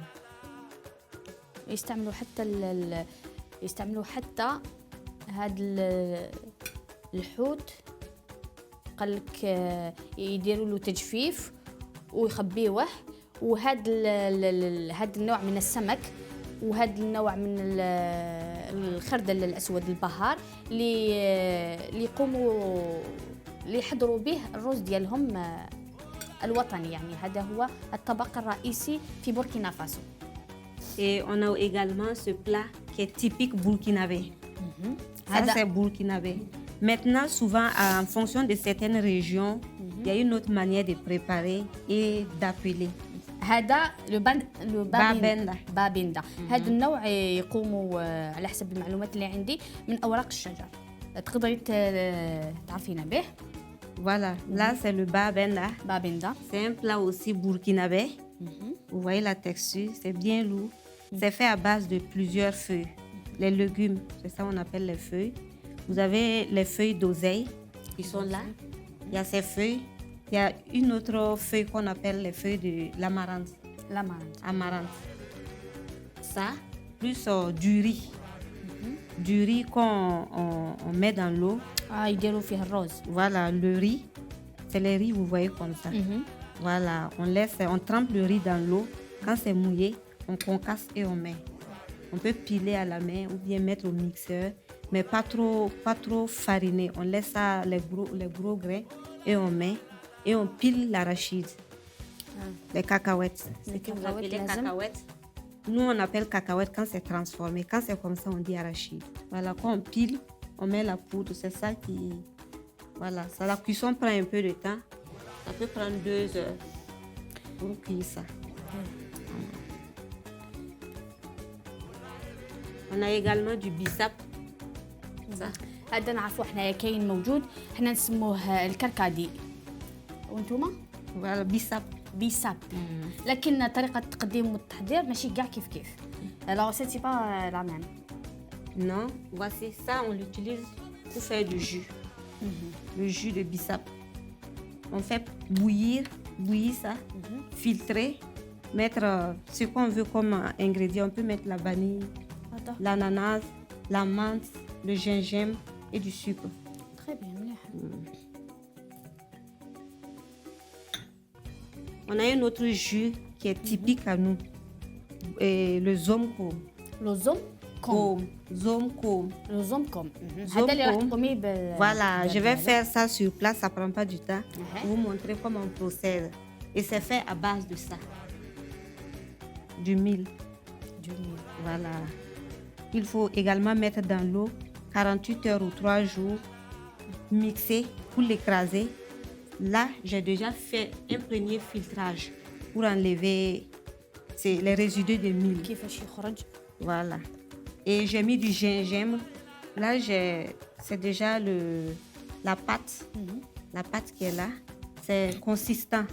[SPEAKER 1] يستعملوا حتى هذا الحوت قال لك يديروا له تجفيف ويخبيوه وهذا النوع من السمك وهذا النوع من الخردل الاسود البهار اللي يقوموا اللي يحضروا به الروز ديالهم الوطني يعني هذا هو الطبق الرئيسي في بوركينا فاسو.
[SPEAKER 4] Et on a également ce plat qui est typique burkinabé. Ça, c'est burkinabé. Maintenant, souvent, en fonction de certaines régions, il y a une autre manière de préparer et d'appeler.
[SPEAKER 1] هذا
[SPEAKER 4] بابندا.
[SPEAKER 1] بابندا هذا النوع يقوموا على حسب المعلومات اللي عندي من أوراق الشجر تقدري تعرفينا به.
[SPEAKER 4] Voilà, là c'est le babenda.
[SPEAKER 1] Babenda.
[SPEAKER 4] C'est un plat aussi burkinabé. Vous voyez la texture, c'est bien lourd. C'est fait à base de plusieurs feuilles. Les légumes, c'est ça qu'on appelle les feuilles. Vous avez les feuilles d'oseille qui sont là. Il y a ces feuilles. Il y a une autre feuille qu'on appelle les feuilles de l'amarante. Amarante. Ça, plus du riz. Du riz qu'on met dans l'eau.
[SPEAKER 1] يديروا فيه الروز.
[SPEAKER 4] Voilà, le riz. C'est les riz, vous voyez comme ça. Voilà, on trempe le riz dans l'eau. Quand c'est mouillé, on concasse et on met. On peut piler à la main ou bien mettre au mixeur, mais pas trop fariné. On laisse ça, les gros grains, et on met. Et on pile l'arachide. Les cacahuètes.
[SPEAKER 1] Les
[SPEAKER 4] C'est que vous
[SPEAKER 1] cacahuètes,
[SPEAKER 4] appelez
[SPEAKER 1] lazim.
[SPEAKER 4] cacahuètes. Nous, on appelle cacahuètes quand c'est transformé. Quand c'est comme ça, on dit arachide. Voilà, quand on pile, on met la poudre. C'est ça qui... Voilà, ça, la cuisson prend un peu de temps. Ça peut prendre 2 heures pour cuire ça. On a également du bissap. Ça.
[SPEAKER 1] هذا نعرفوا حنايا كاين موجود، حنا نسموه الكركادي. وانتوما؟
[SPEAKER 4] Voilà, bissap.
[SPEAKER 1] بيساب. لكن طريقة التقديم والتحضير ماشي كاع كيف كيف. Alors c'est pas la même.
[SPEAKER 4] Non, voici ça, on l'utilise pour faire du jus. Le jus de bissap. On fait bouillir ça, filtrer, mettre ce qu'on veut comme ingrédient. On peut mettre la vanille,
[SPEAKER 1] هذا
[SPEAKER 4] l'ananas, la menthe, le gingembre et du sucre.
[SPEAKER 1] très bien مليح.
[SPEAKER 4] On a un autre jus qui est typique à nous, et le zomko.
[SPEAKER 1] لوزوم كوم.
[SPEAKER 4] Zomko.
[SPEAKER 1] لوزوم كوم.
[SPEAKER 4] زوم
[SPEAKER 1] هذا اللي راح
[SPEAKER 4] كوم.
[SPEAKER 1] تقومي
[SPEAKER 4] Voilà, je vais faire ça sur place, ça prend pas du temps.
[SPEAKER 1] Mhm.
[SPEAKER 4] Pour vous montrer comment on procède. Et c'est fait à base de ça. Du mil. Voilà. Il faut également mettre dans l'eau 48 heures ou 3 jours, mixer pour l'écraser. Là, j'ai déjà fait un premier filtrage pour enlever les résidus de mil.
[SPEAKER 1] كيفاش يخرج؟
[SPEAKER 4] Voilà. Et j'ai mis du gingembre. Là, c'est déjà la pâte. La pâte qui est là. C'est consistant.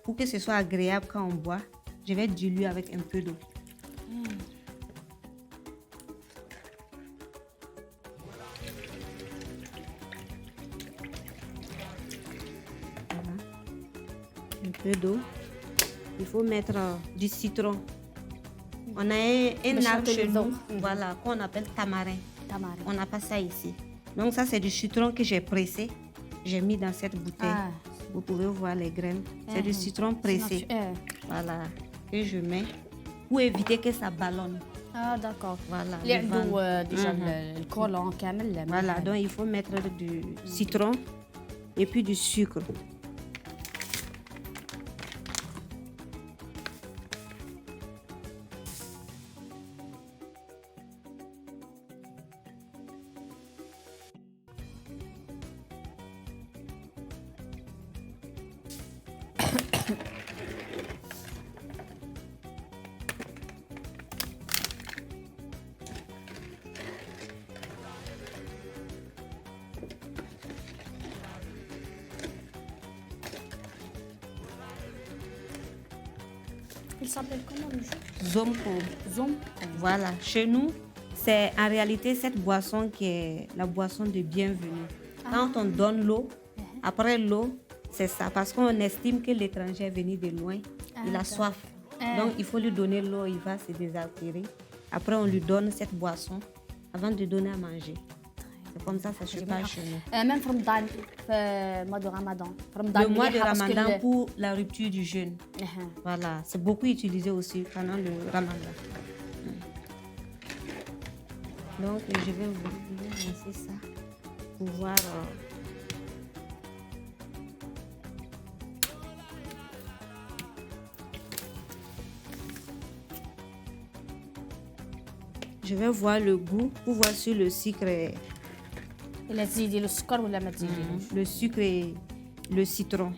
[SPEAKER 4] Pour que ce soit agréable quand on boit, je vais diluer avec un peu d'eau. Voilà. Un peu d'eau. Il faut mettre du citron. On a un
[SPEAKER 1] Mais
[SPEAKER 4] arbre
[SPEAKER 1] chantez
[SPEAKER 4] chez
[SPEAKER 1] les
[SPEAKER 4] nous,
[SPEAKER 1] autres.
[SPEAKER 4] voilà, qu'on appelle tamarin.
[SPEAKER 1] تمارين.
[SPEAKER 4] On n'a pas ça ici. Donc ça, c'est du citron que j'ai pressé. J'ai mis dans cette bouteille.
[SPEAKER 1] Ah.
[SPEAKER 4] Vous pouvez voir les graines. C'est du citron pressé. Voilà. Que je mets pour éviter que ça ballonne.
[SPEAKER 1] داكور.
[SPEAKER 4] Voilà.
[SPEAKER 1] اللي
[SPEAKER 4] le
[SPEAKER 1] عنده
[SPEAKER 4] ventre.
[SPEAKER 1] ديجا الكولون كامل.
[SPEAKER 4] Voilà. Donc il faut mettre du citron et puis du sucre.
[SPEAKER 1] Il s'appelle comment le jus?
[SPEAKER 4] Zomko.
[SPEAKER 1] Zom.
[SPEAKER 4] Voilà. Chez nous, c'est en réalité cette boisson qui est la boisson de bienvenue. Quand on donne l'eau, après l'eau, c'est ça. Parce qu'on estime que l'étranger est venu de loin, il a soif. Donc il faut lui donner l'eau, il va se désaltérer. Après, on lui donne cette boisson avant de donner à manger. C'est comme ça se passe chez nous.
[SPEAKER 1] Même في رمضان في mois de Ramadan.
[SPEAKER 4] Le mois de
[SPEAKER 1] مليحة parce que
[SPEAKER 4] Ramadan pour la rupture du jeûne.
[SPEAKER 1] أها.
[SPEAKER 4] Voilà, c'est beaucoup utilisé aussi pendant le Ramadan. Donc, je vais vous lancer ça pour voir. Je vais voir le goût pour voir si le sucre est...
[SPEAKER 1] إلا تزيدي له السكر ولا ما تزيديلوش.
[SPEAKER 4] Le sucre et le citron.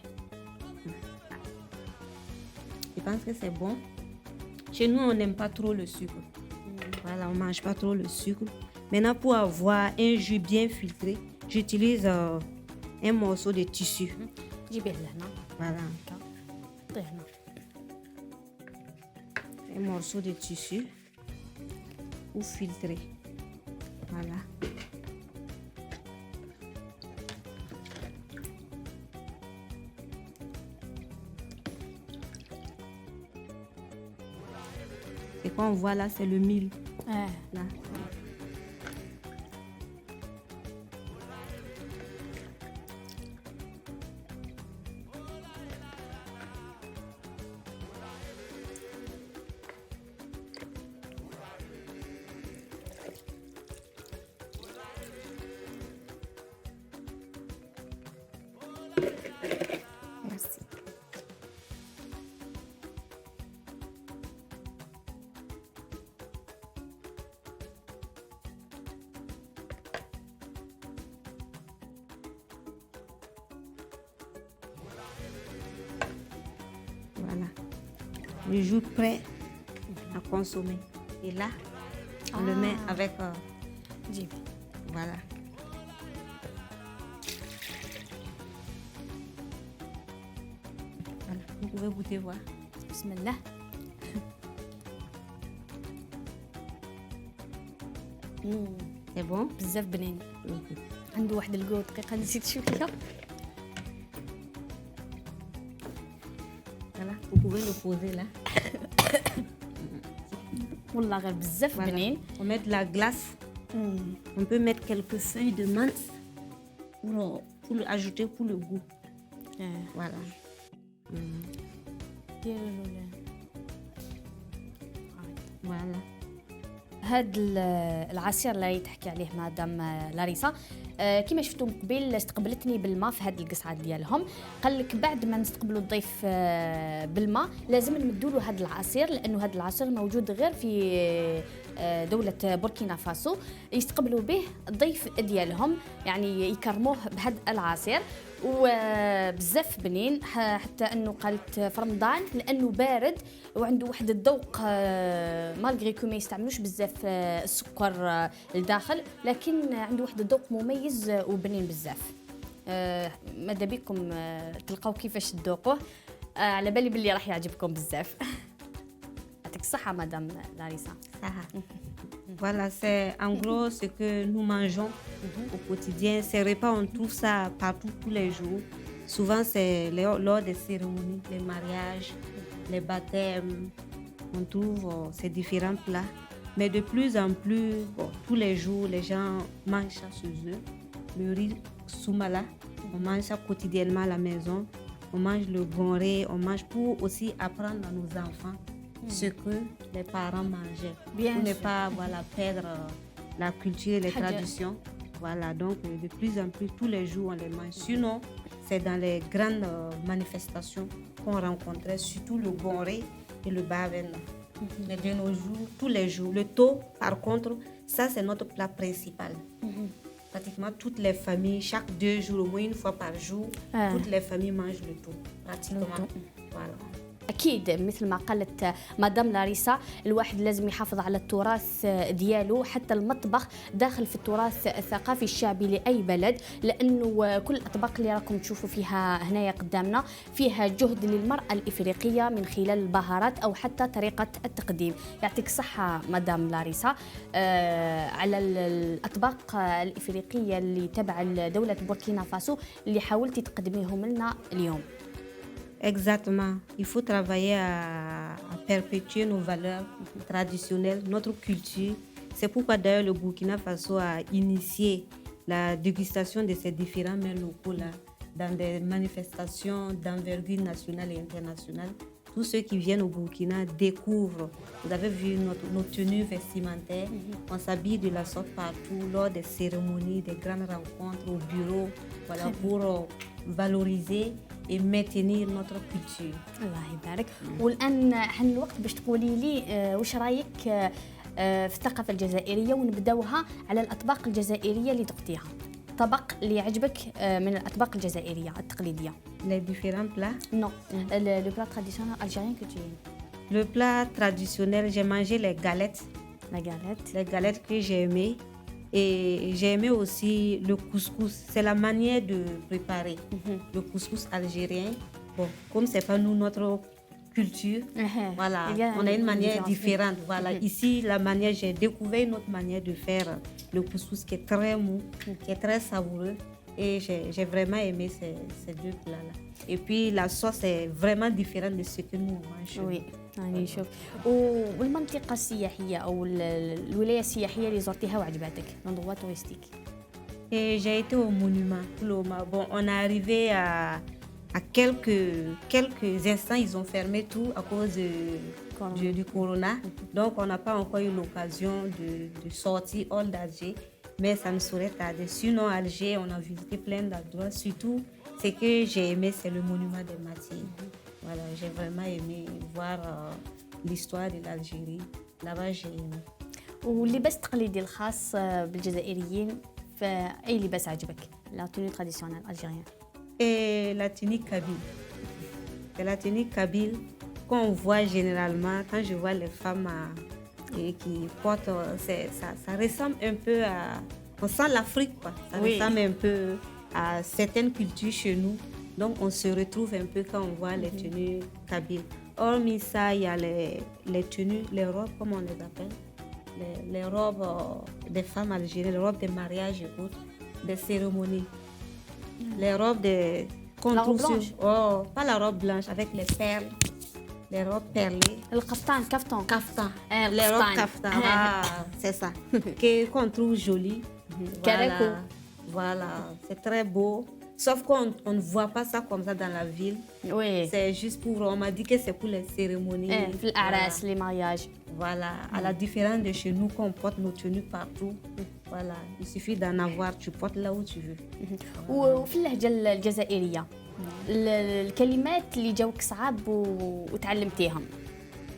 [SPEAKER 4] Je pense que c'est bon. Chez nous, on n'aime pas trop le sucre. Voilà, on ne mange pas trop le sucre. Maintenant, pour avoir un jus bien filtré, j'utilise un morceau de tissu.
[SPEAKER 1] جيبيه لهنا.
[SPEAKER 4] Voilà,
[SPEAKER 1] حطيه هنا.
[SPEAKER 4] un morceau de tissu pour filtrer. Voilà. Et quand on voit là, c'est le mil. Là. Merci. Voilà. Le jus prêt à consommer. Et là, on le met avec...
[SPEAKER 1] جيبي.
[SPEAKER 4] voilà. Voilà. Vous pouvez goûter, voir.
[SPEAKER 1] بسم الله.
[SPEAKER 4] C'est bon?
[SPEAKER 1] بزاف بنين. عنده واحد القوة دقيقة نسيت شوية.
[SPEAKER 4] Voilà. Vous pouvez le poser là.
[SPEAKER 1] والله غير بزاف
[SPEAKER 4] Voilà.
[SPEAKER 1] بنين.
[SPEAKER 4] On met de la glace. On peut mettre quelques feuilles de menthe pour le ajouter pour le goût. Voilà.
[SPEAKER 1] ديروا
[SPEAKER 4] Voilà.
[SPEAKER 1] هاد العصير اللي تحكي عليه مدام لاريسا كما شفتوا من قبل استقبلتني بالماء في هاد القصعه ديالهم. قال لك بعد ما نستقبلوا الضيف بالماء لازم نمدوا له هاد العصير، لانه هاد العصير موجود غير في دولة بوركينا فاسو. يستقبلوا به الضيف ديالهم، يعني يكرموه بهاد العصير وبزاف بنين. حتى انه قالت في رمضان لانه بارد وعنده واحد الذوق مالغري كو ما يستعملوش بزاف السكر الداخل، لكن عنده واحد الذوق مميز وبنين بزاف. ماذا بكم تلقاو كيفاش تذوقوه. على بالي باللي راح يعجبكم بزاف. يعطيك الصحة مدام لاريسا.
[SPEAKER 4] Voilà, c'est en gros ce que nous mangeons au quotidien. Ces repas, on trouve ça partout, tous les jours. Souvent, c'est lors des cérémonies, les mariages, les baptêmes. On trouve ces différents plats. Mais de plus en plus, tous les jours, les gens mangent ça chez eux. Le riz soumala, on mange ça quotidiennement à la maison. On mange le bonré, on mange pour aussi apprendre à nos enfants ce que les parents mangeaient.
[SPEAKER 1] Bien
[SPEAKER 4] pour ne
[SPEAKER 1] sûr.
[SPEAKER 4] pas perdre la culture et les traditions. Voilà, donc de plus en plus, tous les jours, on les mange. Sinon, c'est dans les grandes manifestations qu'on rencontrait, surtout le bonré et le baven. Mais de nos jours, tous les jours. Le taux, par contre, ça, c'est notre plat principal. Pratiquement toutes les familles, chaque 2 jours, au moins une fois par jour, toutes les familles mangent le taux, pratiquement. Voilà.
[SPEAKER 1] أكيد مثل ما قالت مدام لاريسا، الواحد لازم يحافظ على التراث ديالو. حتى المطبخ داخل في التراث الثقافي الشعبي لأي بلد، لأنه كل الأطباق اللي راكم تشوفوا فيها هنايا قدامنا فيها جهد للمرأة الإفريقية من خلال البهارات أو حتى طريقة التقديم. يعطيك الصحة مدام لاريسا على الأطباق الإفريقية اللي تبع دولة بوركينا فاسو اللي حاولتي تقدميهم لنا اليوم.
[SPEAKER 4] Exactement. Il faut travailler à perpétuer nos valeurs traditionnelles, notre culture. C'est pourquoi d'ailleurs le Burkina Faso a initié la dégustation de ces différents mets locaux-là dans des manifestations d'envergure nationale et internationale. Tous ceux qui viennent au Burkina découvrent. Vous avez vu nos tenues vestimentaires. On s'habille de la sorte partout lors des cérémonies, des grandes rencontres au bureau, voilà, pour valoriser et maintenir notre culture.
[SPEAKER 1] الله يبارك. والآن حن الوقت باش تقولي لي واش رايك في الثقافة الجزائرية، ونبداوها على الأطباق الجزائرية اللي ذقتيها. طبق اللي يعجبك من الأطباق الجزائرية التقليدية.
[SPEAKER 4] Les différents plats.
[SPEAKER 1] Non, le plat traditionnel algérien que tu aimes.
[SPEAKER 4] Le plat traditionnel, j'ai mangé les galettes.
[SPEAKER 1] La galette.
[SPEAKER 4] Les galettes que j'ai aimées. Et j'ai aimé aussi le couscous. C'est la manière de préparer le couscous algérien. Bon, comme c'est pas nous notre culture, voilà, on a une manière différente. Voilà, ici la manière, j'ai découvert une autre manière de faire le couscous qui est très mou, qui est très savoureux. Et j'ai vraiment aimé ces 2 plats-là. Et puis la sauce est vraiment différente de ce que nous mangeons.
[SPEAKER 1] Oui. يعني نشوف. والمنطقة السياحية أو الولاية السياحية اللي زرتيها وعجبتك، l'endroit touristique.
[SPEAKER 4] Et j'ai été au monument. Bon, on est arrivé à quelques instants, ils ont fermé tout à cause du corona. Donc, on n'a pas encore eu l'occasion de sortir hors d'Alger, mais ça ne saurait tarder. Sinon, Alger, on a visité plein d'endroits, surtout Ce que j'ai aimé, c'est le monument des martyrs. Voilà, j'ai vraiment aimé voir l'histoire de l'Algérie. Là-bas, j'ai aimé.
[SPEAKER 1] واللباس التقليدي الخاص بالجزائريين فأي لباس عجبك؟ لا توني تراديسيونيل الجيريان.
[SPEAKER 4] Et la tunique kabyle. C'est la tunique kabyle qu'on voit généralement quand je vois les femmes qui portent. Ça ressemble un peu à. On sent l'Afrique, quoi. Ça ressemble un peu à certaines cultures chez nous. Donc, on se retrouve un peu quand on voit les tenues kabyles. Hormis ça, il y a les tenues, les robes, comme on les appelle. Les robes des femmes algériennes, les robes de mariage et autres, des cérémonies. Les robes de...
[SPEAKER 1] La robe blanche?
[SPEAKER 4] Oh, pas la robe blanche, avec les perles. Les robes perlées.
[SPEAKER 1] القفطان كفتون.
[SPEAKER 4] Kaftan.
[SPEAKER 1] Les
[SPEAKER 4] Les robes kaftan. Ah, c'est ça. Qu'on trouve joli.
[SPEAKER 1] Carreco.
[SPEAKER 4] Voilà, c'est très beau. Sauf qu'on ne voit pas ça comme ça dans la ville.
[SPEAKER 1] Oui.
[SPEAKER 4] C'est juste pour... On m'a dit que c'est pour les cérémonies.
[SPEAKER 1] في الأعراس les mariages.
[SPEAKER 4] Voilà, à la différence de chez nous, qu'on porte nos tenues partout. Voilà, il suffit d'en avoir, tu portes là où tu veux.
[SPEAKER 1] وفي اللهجة الجزائرية الكلمات اللي جاوك صعب وتعلمتيهم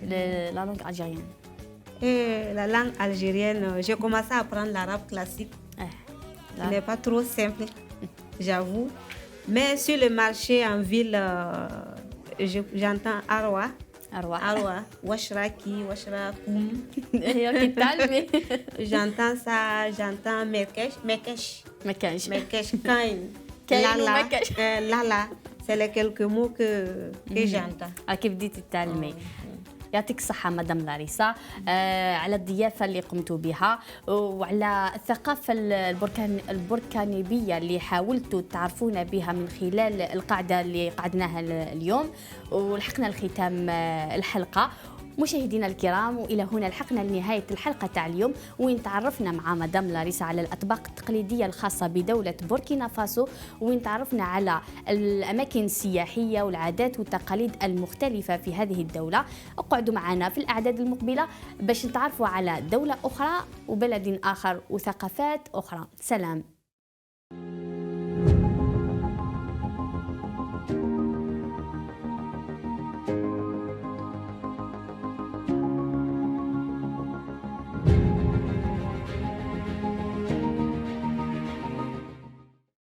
[SPEAKER 1] لا لونغ الجيريان.
[SPEAKER 4] Et la langue algérienne, j'ai commencé à apprendre l'arabe classique. Ce n'est pas trop simple, j'avoue. Mais sur le marché en ville, j'entends Arwa. Arwa, Washraki, Washrakoum. J'entends ça, j'entends Mekesh. Kain. Lala. C'est les quelques mots que j'entends.
[SPEAKER 1] كيف بديتي تتعلمي؟ يعطيك الصحة مدام لاريسا على الضيافة اللي قمتوا بها وعلى الثقافة البركانيبية اللي حاولتوا تعرفونا بها من خلال القاعدة اللي قعدناها اليوم ولحقنا الختام الحلقة. مشاهدينا الكرام والى هنا لحقنا لنهايه الحلقه تاع اليوم وين تعرفنا مع مدام لاريسا على الاطباق التقليديه الخاصه بدوله بوركينا فاسو وين تعرفنا على الاماكن السياحيه والعادات والتقاليد المختلفه في هذه الدوله. اقعدوا معنا في الاعداد المقبله باش نتعرفوا على دوله اخرى وبلد اخر وثقافات اخرى. سلام.